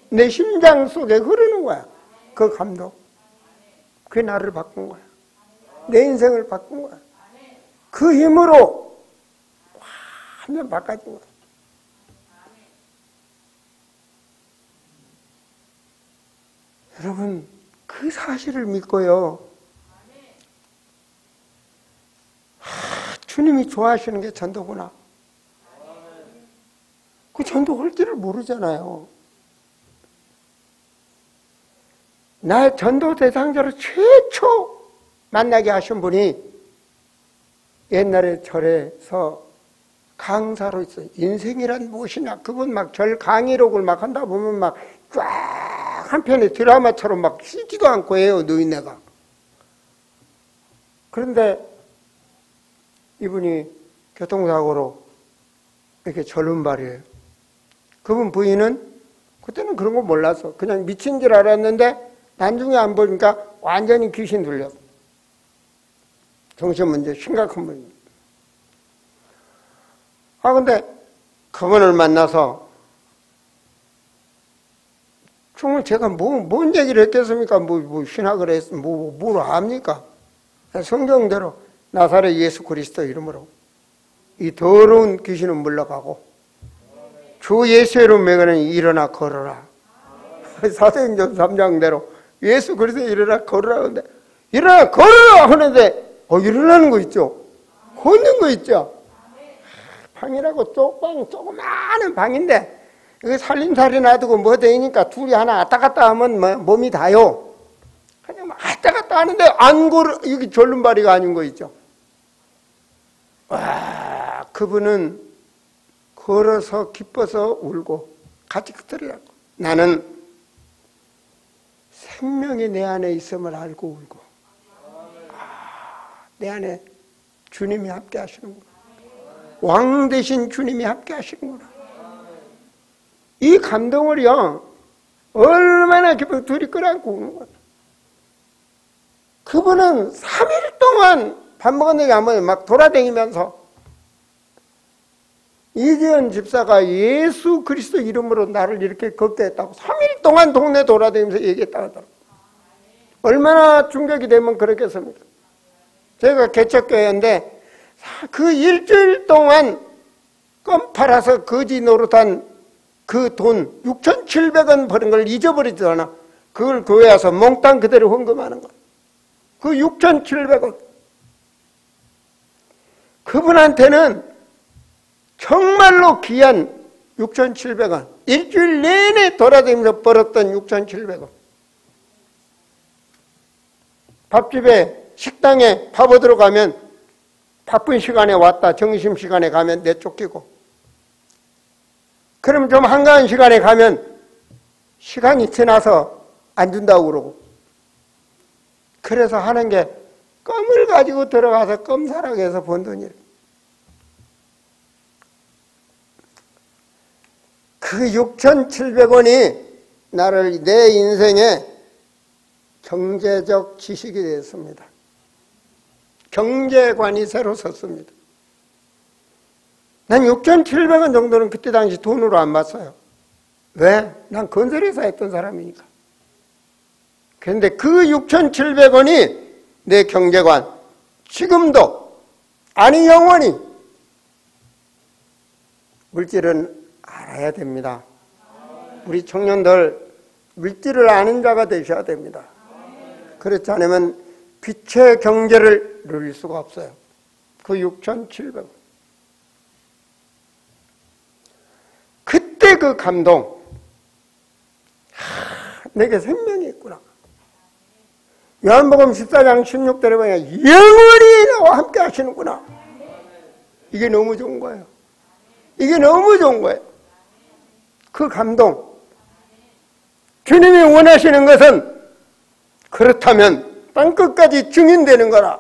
내 심장 속에 흐르는 거야. 그 감동. 그게 나를 바꾼 거야. 내 인생을 바꾼 거야. 그 힘으로 완전 바꿔진 거야. 여러분, 그 사실을 믿고요. 주님이 좋아하시는 게 전도구나. 그 전도할 줄을 모르잖아요. 나 전도 대상자로 최초 만나게 하신 분이 옛날에 절에서 강사로 있어요. 인생이란 무엇이냐. 그분 막 절 강의록을 막 한다 보면 막 쫙 한편의 드라마처럼 막 쉬지도 않고 해요, 노인네가. 그런데 이분이 교통사고로 이렇게 절름발이에요. 그분 부인은 그때는 그런 거 몰랐어. 그냥 미친 줄 알았는데 나중에 안 보니까 완전히 귀신 들렸어. 정신문제 심각한 분입니다. 근데 그분을 만나서 정말 제가 뭔 얘기를 했겠습니까? 신학을 뭘 압니까? 성경대로 나사렛 예수 그리스도 이름으로 이 더러운 귀신은 물러가고 주 예수의 이름 매거는 일어나 걸어라. 사도행전 3장대로 예수 그리스도 일어나 걸어라 하는데 일어나 걸어라 하는데 일어나는 거 있죠? 걷는 거 있죠? 방이라고 조그마한 방인데 이거 살림살이 놔두고 뭐 되니까 둘이 하나 왔다 갔다 하면 몸이 다요. 그냥 왔다 갔다 하는데 안 걸어, 여기 졸름발이가 아닌 거 있죠? 와, 그분은 걸어서 기뻐서 울고 같이 그들이라고. 나는 생명이 내 안에 있음을 알고 울고. 내 안에 주님이 함께 하시는구나. 왕 대신 주님이 함께 하시는구나. 이 감동을요, 얼마나 기뻐 둘이 끌어안고 우는 거야. 그분은 3일 동안 밥 먹은 얘기 안 먹어요. 막 돌아다니면서 이재현 집사가 예수 그리스도 이름으로 나를 이렇게 걷게 했다고 3일 동안 동네 돌아다니면서 얘기했다고 하더라고요. 얼마나 충격이 되면 그렇겠습니까? 제가 개척교회인데 그 일주일 동안 껌 팔아서 거지 노릇한 그 돈 6,700원 버는 걸 잊어버리잖아. 그걸 교회 와서 몽땅 그대로 헌금하는 거야. 그 6,700원. 그분한테는 정말로 귀한 6,700원. 일주일 내내 돌아다니면서 벌었던 6,700원. 밥집에 식당에 밥 얻으러 가면 바쁜 시간에 왔다 점심시간에 가면 내쫓기고 그럼 좀 한가한 시간에 가면 시간이 지나서 안 준다고 그러고 그래서 하는 게 껌을 가지고 들어가서 껌 사라고 해서 번 돈이래. 그 6,700원이 나를 내 인생에 경제적 지식이 됐습니다. 경제관이 새로 섰습니다. 난 6,700원 정도는 그때 당시 돈으로 안 봤어요. 왜? 난 건설회사 했던 사람이니까. 그런데 그 6,700원이 내 경제관, 지금도, 아니 영원히 물질은 알아야 됩니다. 우리 청년들 물질을 아는 자가 되셔야 됩니다. 그렇지 않으면 빛의 경제를 누릴 수가 없어요. 그 6,700원. 그때 그 감동, 내게 생명이 있구나. 요한복음 14장 16절에 보면 영원히 나와 함께 하시는구나. 이게 너무 좋은 거예요. 이게 너무 좋은 거예요. 그 감동. 주님이 원하시는 것은 그렇다면 땅끝까지 증인되는 거라.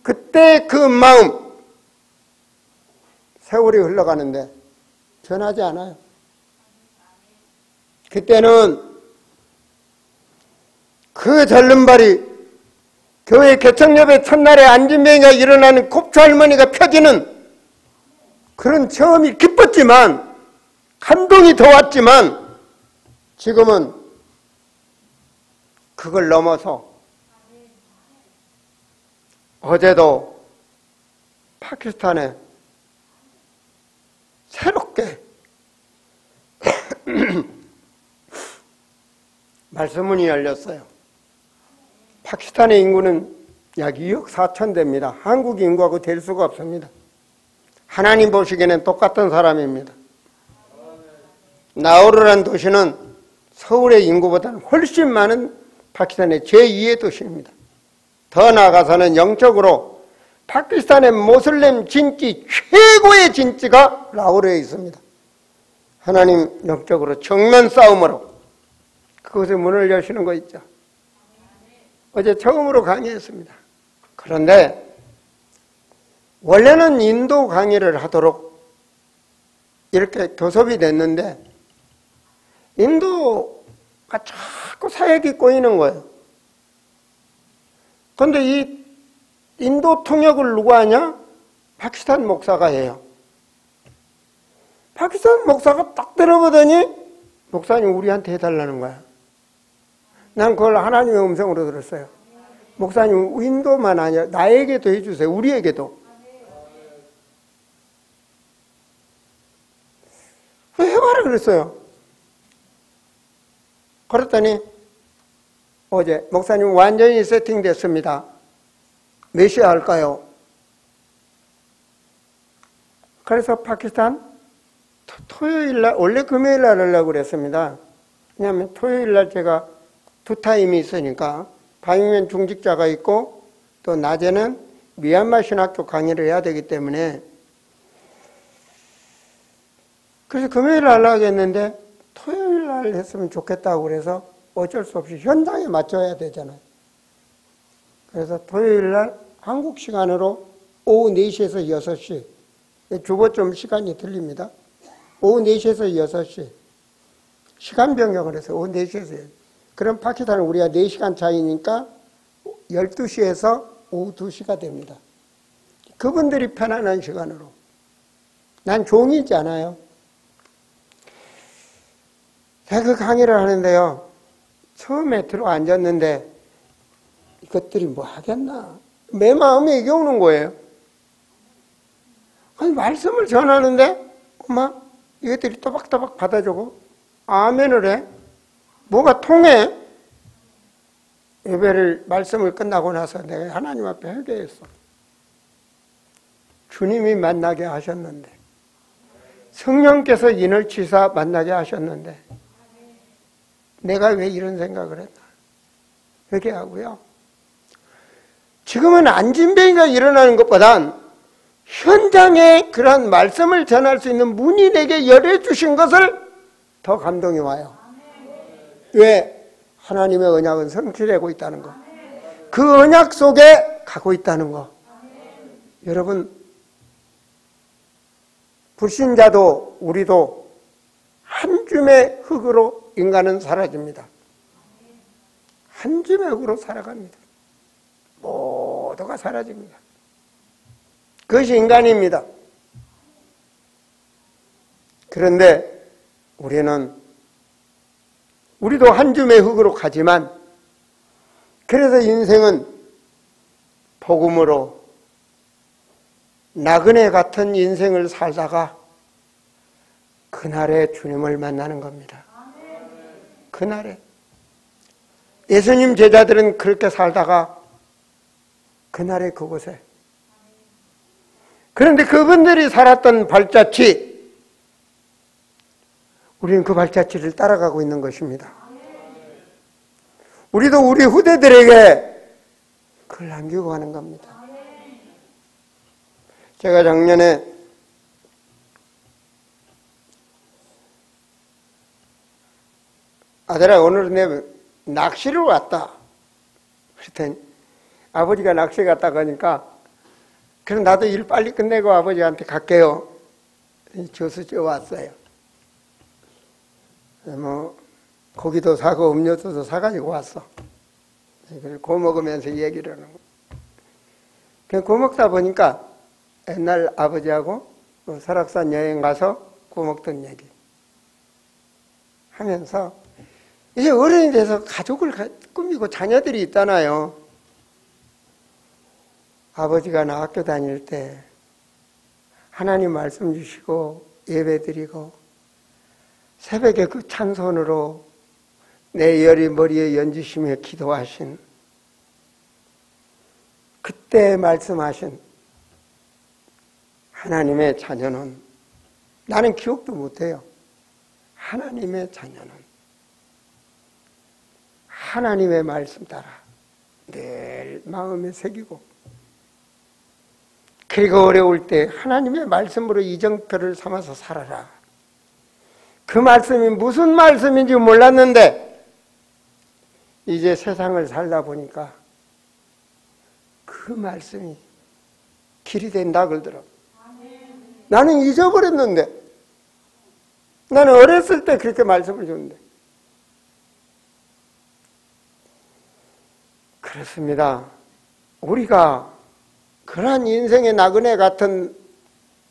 그때 그 마음, 세월이 흘러가는데 변하지 않아요. 그때는 그 절름발이 교회 개척예배 첫날에 안진병이가 일어나는 곱추 할머니가 펴지는 그런 체험이 기뻤지만 감동이 더 왔지만 지금은 그걸 넘어서 어제도 파키스탄에 새롭게 말씀문이 열렸어요. 파키스탄의 인구는 약 2억 4천 됩니다. 한국 인구하고 될 수가 없습니다. 하나님 보시기에는 똑같은 사람입니다. 나우르라는 도시는 서울의 인구보다는 훨씬 많은 파키스탄의 제2의 도시입니다. 더 나아가서는 영적으로 파키스탄의 모슬렘 진지 최고의 진지가 라호르에 있습니다. 하나님 영적으로 정면 싸움으로 그곳에 문을 여시는 거 있죠. 어제 처음으로 강의했습니다. 그런데 원래는 인도 강의를 하도록 이렇게 교섭이 됐는데 인도가 자꾸 사역이 꼬이는 거예요. 그런데 이 인도 통역을 누가 하냐? 파키스탄 목사가 해요. 파키스탄 목사가 딱 들어보더니 목사님 우리한테 해달라는 거야. 난 그걸 하나님의 음성으로 들었어요. 목사님 인도만 아니라 나에게도 해주세요. 우리에게도. 해봐라 그랬어요. 그랬더니 어제 목사님 완전히 세팅됐습니다. 몇 시에 할까요? 그래서 파키스탄 토요일날, 원래 금요일날 하려고 그랬습니다. 왜냐하면 토요일날 제가 두 타임이 있으니까 밤이면 중직자가 있고 또 낮에는 미얀마 신학교 강의를 해야 되기 때문에 그래서 금요일날 하려고 했는데 토요일날 했으면 좋겠다고 그래서 어쩔 수 없이 현장에 맞춰야 되잖아요. 그래서 토요일날 한국 시간으로 오후 4시에서 6시 주보 좀 시간이 틀립니다. 오후 4시에서 6시 시간 변경을 해서 오후 4시에서 6시. 그럼 파키스탄은 우리가 4시간 차이니까 12시에서 오후 2시가 됩니다. 그분들이 편안한 시간으로. 난 종이지 않아요. 제가 그 강의를 하는데요. 처음에 들어앉았는데 이것들이 뭐 하겠나. 내 마음에 이게 오는 거예요. 아니 말씀을 전하는데 엄마 이것들이 또박또박 받아주고 아멘을 해. 뭐가 통해. 예배를 말씀을 끝나고 나서 내가 하나님 앞에 회개했어. 주님이 만나게 하셨는데 성령께서 인을 치사 만나게 하셨는데 내가 왜 이런 생각을 했나. 회개하고요. 지금은 안진뱅이가 일어나는 것보단 현장에 그런 말씀을 전할 수 있는 문이 내게 열어주신 것을 더 감동이 와요. 왜? 하나님의 언약은 성취되고 있다는 거. 그 언약 속에 가고 있다는 거. 여러분, 불신자도 우리도 한 줌의 흙으로 인간은 사라집니다. 한 줌의 흙으로 살아갑니다. 모두가 사라집니다. 그것이 인간입니다. 그런데 우리도 한 줌의 흙으로 가지만 그래서 인생은 복음으로 나그네 같은 인생을 살다가 그날에 주님을 만나는 겁니다. 그날에 예수님 제자들은 그렇게 살다가 그날에 그곳에 그런데 그분들이 살았던 발자취 우리는 그 발자취를 따라가고 있는 것입니다. 우리도 우리 후대들에게 그걸 남기고 가는 겁니다. 제가 작년에 아들아 오늘은 내 낚시를 왔다. 그랬더니 아버지가 낚시 갔다 가니까 그럼 나도 일 빨리 끝내고 아버지한테 갈게요. 저수지에 왔어요. 뭐 고기도 사고 음료수도 사가지고 왔어. 고 먹으면서 얘기를 하는 거예요. 고 먹다 보니까 옛날 아버지하고 설악산 여행 가서 고 먹던 얘기 하면서 이제 어른이 돼서 가족을 꾸미고 자녀들이 있잖아요. 아버지가 나 학교 다닐 때 하나님 말씀 주시고 예배 드리고 새벽에 그 찬송으로 내 열이 머리에 연주시며 기도하신 그때 말씀하신 하나님의 자녀는 나는 기억도 못해요. 하나님의 자녀는 하나님의 말씀 따라 늘 마음에 새기고 그리고 어려울 때 하나님의 말씀으로 이정표를 삼아서 살아라. 그 말씀이 무슨 말씀인지 몰랐는데 이제 세상을 살다 보니까 그 말씀이 길이 된다 그러더라고요. 나는 잊어버렸는데 나는 어렸을 때 그렇게 말씀을 줬는데 그렇습니다. 우리가 그러한 인생의 나그네 같은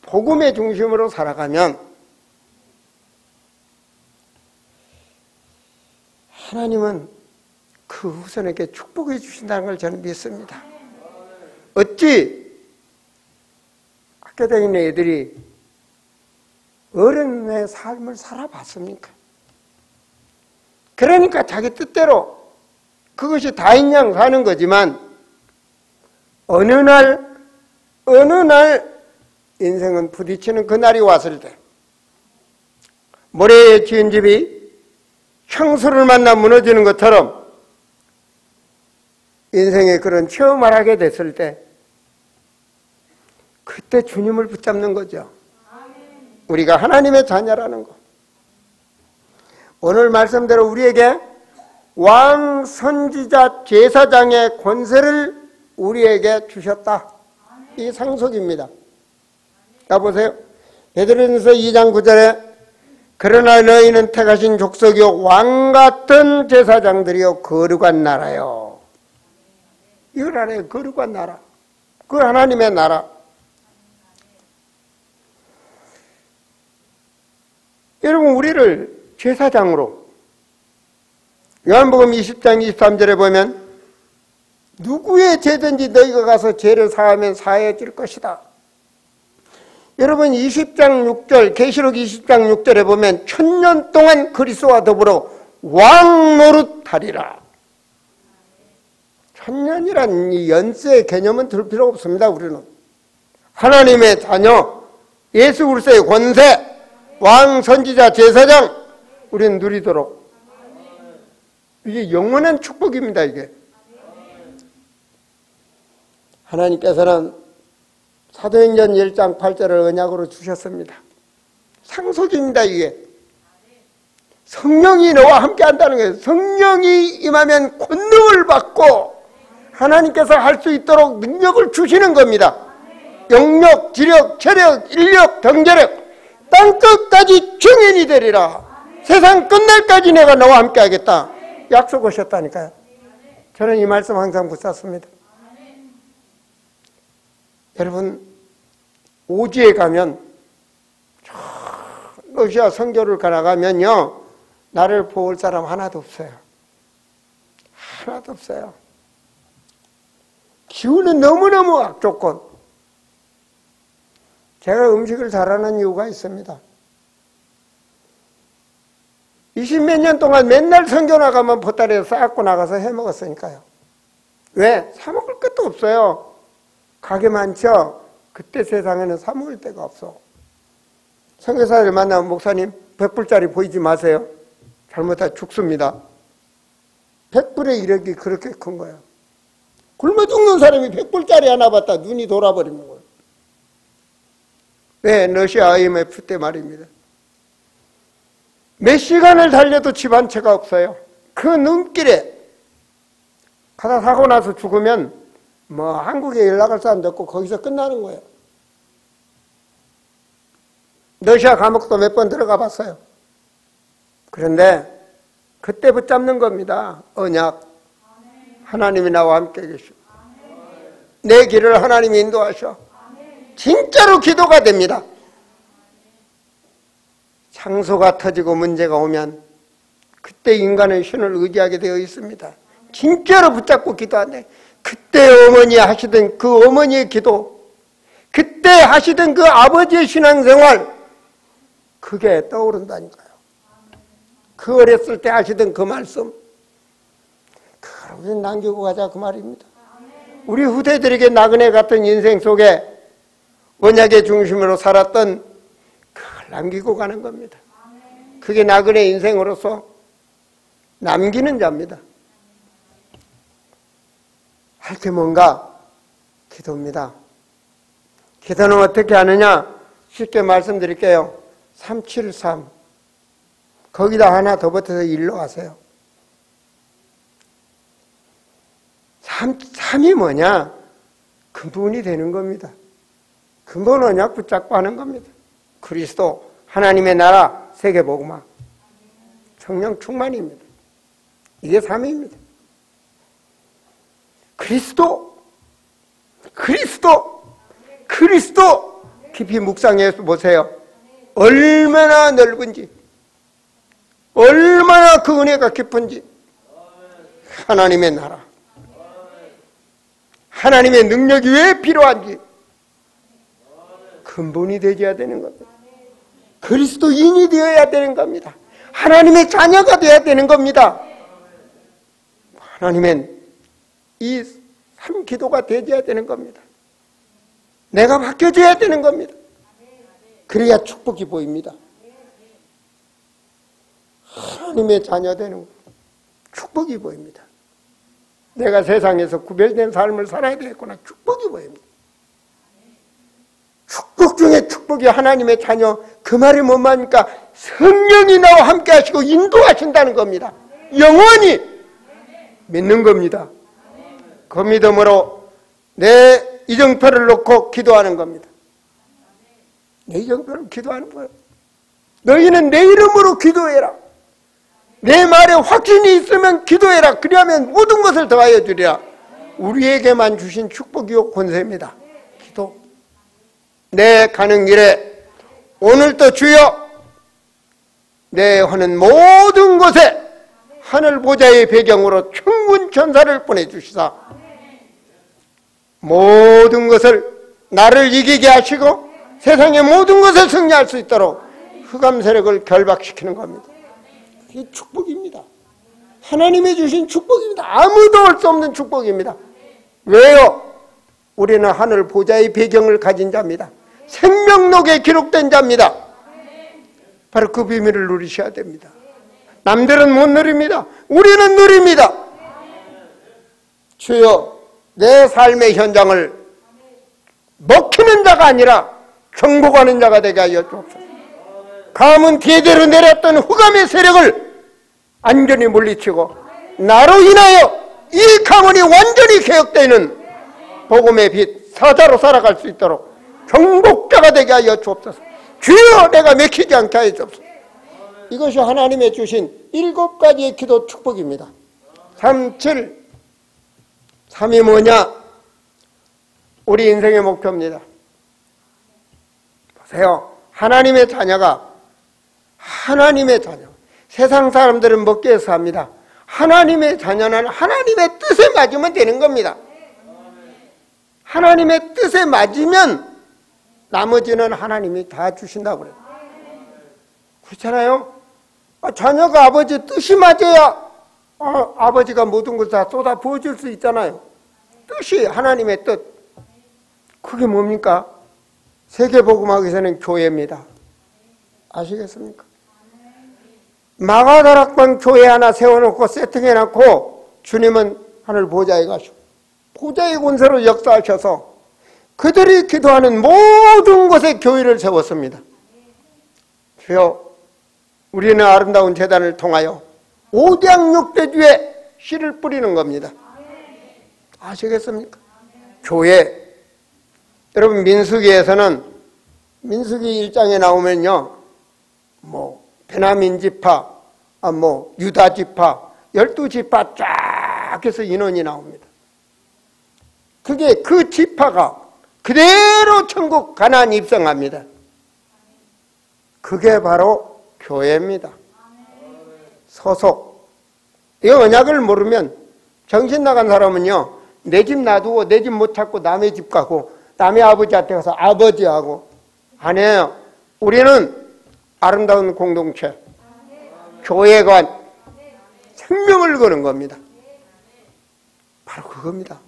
복음의 중심으로 살아가면 하나님은 그 후손에게 축복해 주신다는 걸 저는 믿습니다. 어찌 학교 다니는 애들이 어른의 삶을 살아봤습니까? 그러니까 자기 뜻대로 그것이 다인양 사는 거지만 어느 날 인생은 부딪히는 그날이 왔을 때 모래에 지은 집이 형수를 만나 무너지는 것처럼 인생의 그런 체험을 하게 됐을 때 그때 주님을 붙잡는 거죠. 우리가 하나님의 자녀라는 거. 오늘 말씀대로 우리에게 왕, 선지자, 제사장의 권세를 우리에게 주셨다. 이 상속입니다. 자 보세요. 베드로전서 2장 9절에 그러나 너희는 택하신 족속이요 왕같은 제사장들이요 거룩한 나라요. 이걸 알아요. 거룩한 나라. 그 하나님의 나라. 여러분 우리를 제사장으로 요한복음 20장 23절에 보면 누구의 죄든지 너희가 가서 죄를 사하면 사해 줄 것이다. 여러분 20장 6절 계시록 20장 6절에 보면 1000년 동안 그리스도와 더불어 왕 노릇하리라. 1000년이란 이 연세의 개념은 들 필요 없습니다. 우리는 하나님의 자녀, 예수 그리스도의 권세, 왕, 선지자, 제사장 우리는 누리도록. 이게 영원한 축복입니다. 이게 하나님께서는 사도행전 1장 8절을 언약으로 주셨습니다. 상속입니다. 이게 성령이 너와 함께 한다는 거예요. 성령이 임하면 권능을 받고 하나님께서 할 수 있도록 능력을 주시는 겁니다. 영력, 지력, 체력, 인력, 경제력 땅끝까지 증인이 되리라. 세상 끝날까지 내가 너와 함께 하겠다. 약속하셨다니까요. 저는 이 말씀 항상 붙잡습니다. 여러분 오지에 가면 러시아 선교를 가나가면요 나를 보호할 사람 하나도 없어요. 하나도 없어요. 기후는 너무너무 악조건. 제가 음식을 잘하는 이유가 있습니다. 20몇 년 동안 맨날 선교 나가면 보따리에 싸갖고 나가서 해먹었으니까요. 왜? 사 먹을 것도 없어요. 가게 많죠? 그때 세상에는 사 먹을 데가 없어. 선교사를 만나면 목사님 100불짜리 보이지 마세요. 잘못하면 죽습니다. 100불의 이력이 그렇게 큰 거예요. 굶어 죽는 사람이 100불짜리 하나 받다 눈이 돌아버리는 거예요. 왜? 러시아 IMF 때 말입니다. 몇 시간을 달려도 집 한 채가 없어요. 그 눈길에 가다 사고 나서 죽으면 뭐 한국에 연락할 사람도 없고 거기서 끝나는 거예요. 러시아 감옥도 몇 번 들어가 봤어요. 그런데 그때 붙잡는 겁니다. 언약. 하나님이 나와 함께 계시고 내 길을 하나님이 인도하셔. 진짜로 기도가 됩니다. 상소가 터지고 문제가 오면 그때 인간의 신을 의지하게 되어 있습니다. 진짜로 붙잡고 기도하네. 그때 어머니 하시던 그 어머니의 기도, 그때 하시던 그 아버지의 신앙생활, 그게 떠오른다니까요. 그 어렸을 때 하시던 그 말씀, 그걸 우리 남기고 가자 그 말입니다. 우리 후대들에게 나그네 같은 인생 속에 언약의 중심으로 살았던 그걸 남기고 가는 겁니다. 그게 나그네 인생으로서 남기는 자입니다. 할 게 뭔가? 기도입니다. 기도는 어떻게 하느냐? 쉽게 말씀드릴게요. 373. 거기다 하나 더 붙여서 일로 하세요. 3이 뭐냐? 근본이 되는 겁니다. 근본 언약 붙잡고 하는 겁니다. 그리스도, 하나님의 나라, 세계복음화, 성령 충만입니다. 이게 3입니다. 그리스도 깊이 묵상해서 보세요. 얼마나 넓은지, 얼마나 그 은혜가 깊은지. 하나님의 나라, 하나님의 능력이 왜 필요한지 근본이 되어야 되는 겁니다. 그리스도인이 되어야 되는 겁니다. 하나님의 자녀가 되어야 되는 겁니다. 하나님은 이 삼기도가 되어야 되는 겁니다. 내가 바뀌어져야 되는 겁니다. 그래야 축복이 보입니다. 하나님의 자녀 되는 것, 축복이 보입니다. 내가 세상에서 구별된 삶을 살아야 되겠구나, 축복이 보입니다. 축복 중에 축복이 하나님의 자녀, 그 말이 뭔 말입니까? 성령이 나와 함께 하시고 인도하신다는 겁니다. 영원히 믿는 겁니다. 그 믿음으로 내 이정표를 놓고 기도하는 겁니다. 내 이정표를 기도하는 거예요. 너희는 내 이름으로 기도해라. 내 말에 확신이 있으면 기도해라. 그리하면 모든 것을 더하여 주리라. 우리에게만 주신 축복이요 권세입니다. 기도. 내 가는 길에 오늘도 주여 내 하는 모든 곳에 하늘 보좌의 배경으로 천군 천사를 보내주시사 모든 것을 나를 이기게 하시고 세상의 모든 것을 승리할 수 있도록 흑암 세력을 결박시키는 겁니다. 이 축복입니다. 하나님이 주신 축복입니다. 아무도 할 수 없는 축복입니다. 왜요? 우리는 하늘 보좌의 배경을 가진 자입니다. 생명록에 기록된 자입니다. 바로 그 비밀을 누리셔야 됩니다. 남들은 못 누립니다. 우리는 누립니다. 주여 내 삶의 현장을 먹히는 자가 아니라 정복하는 자가 되게 하여 주옵소서. 가문 대대로 내렸던 흑암의 세력을 안전히 물리치고 나로 인하여 이 가문이 완전히 개혁되는 복음의 빛 사자로 살아갈 수 있도록 정복자가 되게 하여 주옵소서. 주여 내가 맥히지 않게 하여 주옵소서. 이것이 하나님의 주신 7가지의 기도 축복입니다. 3, 7. 3이 뭐냐? 우리 인생의 목표입니다. 보세요. 하나님의 자녀가 하나님의 자녀. 세상 사람들은 먹기 위해서 삽니다. 하나님의 자녀는 하나님의 뜻에 맞으면 되는 겁니다. 하나님의 뜻에 맞으면 나머지는 하나님이 다 주신다고 그래요. 그렇잖아요? 자녀가 아버지 뜻이 맞아야 아버지가 모든 것을 다 쏟아 부어줄 수 있잖아요. 뜻이 하나님의 뜻. 그게 뭡니까? 세계복음학에서는 교회입니다. 아시겠습니까? 마가다락방 교회 하나 세워놓고 세팅해놓고 주님은 하늘 보좌에 가시고 보좌의 권세로 역사하셔서 그들이 기도하는 모든 곳에 교회를 세웠습니다. 주여 우리는 아름다운 제단을 통하여 오장육대주에 씨를 뿌리는 겁니다. 아시겠습니까? 교회. 여러분 민수기에서는 민수기 1장에 나오면요 베냐민 지파, 유다 지파 12지파 쫙 해서 인원이 나옵니다. 그게 그 지파가 그대로 천국 가나안 입성합니다. 그게 바로 교회입니다. 소속. 이 언약을 모르면 정신 나간 사람은요 내 집 놔두고 내 집 못 찾고 남의 집 가고 남의 아버지한테 가서 아버지하고 안 해요. 우리는 아름다운 공동체, 교회관, 생명을 거는 겁니다. 바로 그겁니다.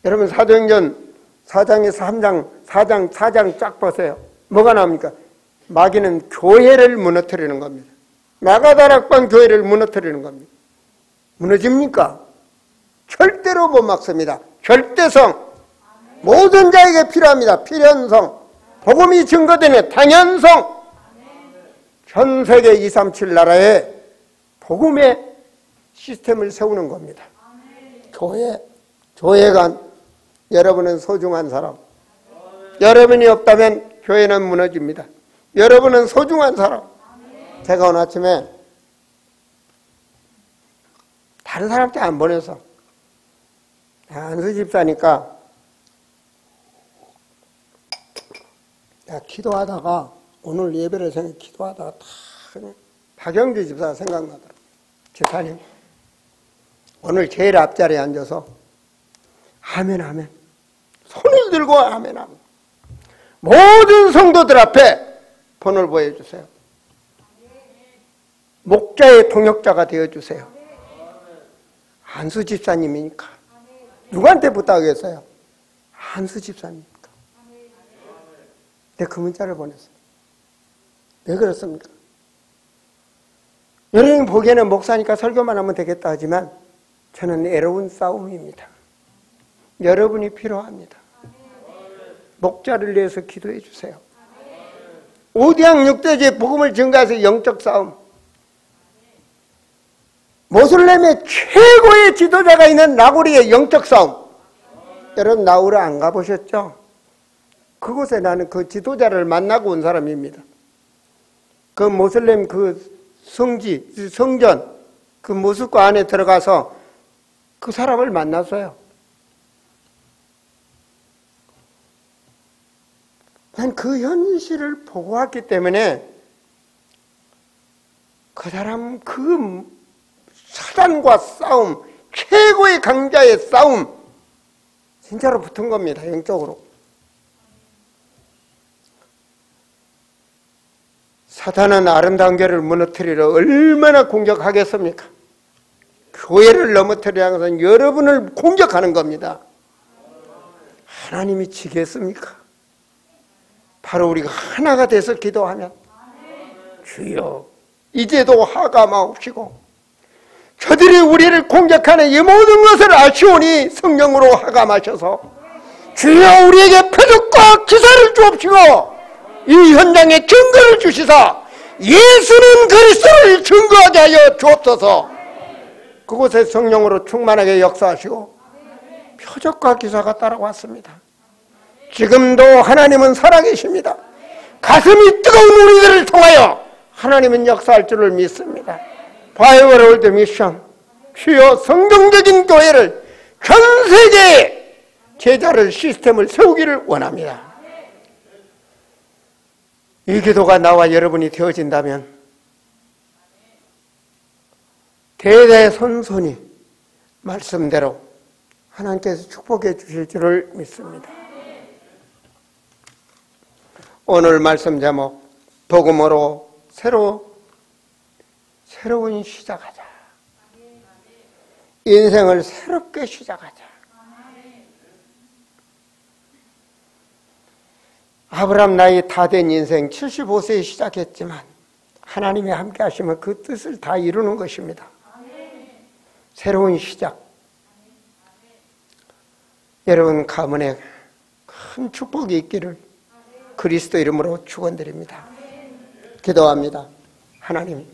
여러분 사도행전 4장에서 4장 쫙 보세요. 뭐가 나옵니까? 마귀는 교회를 무너뜨리는 겁니다. 마가다락방 교회를 무너뜨리는 겁니다. 무너집니까? 절대로 못 막습니다. 절대성. 모든 자에게 필요합니다. 필연성. 복음이 증거되는 당연성. 전 세계 237 나라에 복음의 시스템을 세우는 겁니다. 교회관. 여러분은 소중한 사람. 여러분이 없다면 교회는 무너집니다. 여러분은 소중한 사람. 제가 오늘 아침에 다른 사람한테 안 보내서 안수 집사니까 기도하다가 오늘 예배를 생각 기도하다가 박영주 집사가 생각나더라고요. 집사님 오늘 제일 앞자리에 앉아서 아멘 아멘 손을 들고 아멘 아멘 모든 성도들 앞에 본을 보여주세요. 목자의 동역자가 되어주세요. 한수 집사님이니까 누구한테 부탁하겠어요? 한수 집사님이니까. 내가 그 문자를 보냈어요. 왜 그렇습니까? 여러분 보기에는 목사니까 설교만 하면 되겠다 하지만 저는 애로운 싸움입니다. 여러분이 필요합니다. 목자를 위해서 기도해 주세요. 오대양 6대제 복음을 증가해서 영적 싸움. 모슬렘의 최고의 지도자가 있는 나우리의 영적 싸움. 여러분 나우르 안 가보셨죠? 그곳에 나는 그 지도자를 만나고 온 사람입니다. 그 모슬렘 그 성지, 성전, 그 모스크 안에 들어가서 그 사람을 만났어요. 난 그 현실을 보고 왔기 때문에 그 사람 그 사단과 싸움, 최고의 강자의 싸움 진짜로 붙은 겁니다. 영적으로. 사탄은 아름다운 교회를 무너뜨리려 얼마나 공격하겠습니까? 교회를 넘어뜨리려 하는 것은 여러분을 공격하는 겁니다. 하나님이 지겠습니까? 바로 우리가 하나가 돼서 기도하면 주여 이제도 하감하옵시고 저들이 우리를 공격하는 이 모든 것을 아시오니 성령으로 하감하셔서 주여 우리에게 표적과 기사를 주옵시고 이 현장에 증거를 주시사 예수는 그리스도를 증거하게 하여 주옵소서. 그곳에 성령으로 충만하게 역사하시고 표적과 기사가 따라왔습니다. 지금도 하나님은 살아계십니다. 가슴이 뜨거운 우리들을 통하여 하나님은 역사할 줄을 믿습니다. 바이블 월드 미션 주여 성경적인 교회를 전 세계에 제자를 시스템을 세우기를 원합니다. 이 기도가 나와 여러분이 되어진다면 대대손손이 말씀대로 하나님께서 축복해 주실 줄을 믿습니다. 오늘 말씀 제목 복음으로 새로운 시작하자. 인생을 새롭게 시작하자. 아브라함 나이 다 된 인생 75세에 시작했지만 하나님이 함께 하시면 그 뜻을 다 이루는 것입니다. 새로운 시작. 여러분 가문에 큰 축복이 있기를 그리스도 이름으로 축원드립니다. 기도합니다. 하나님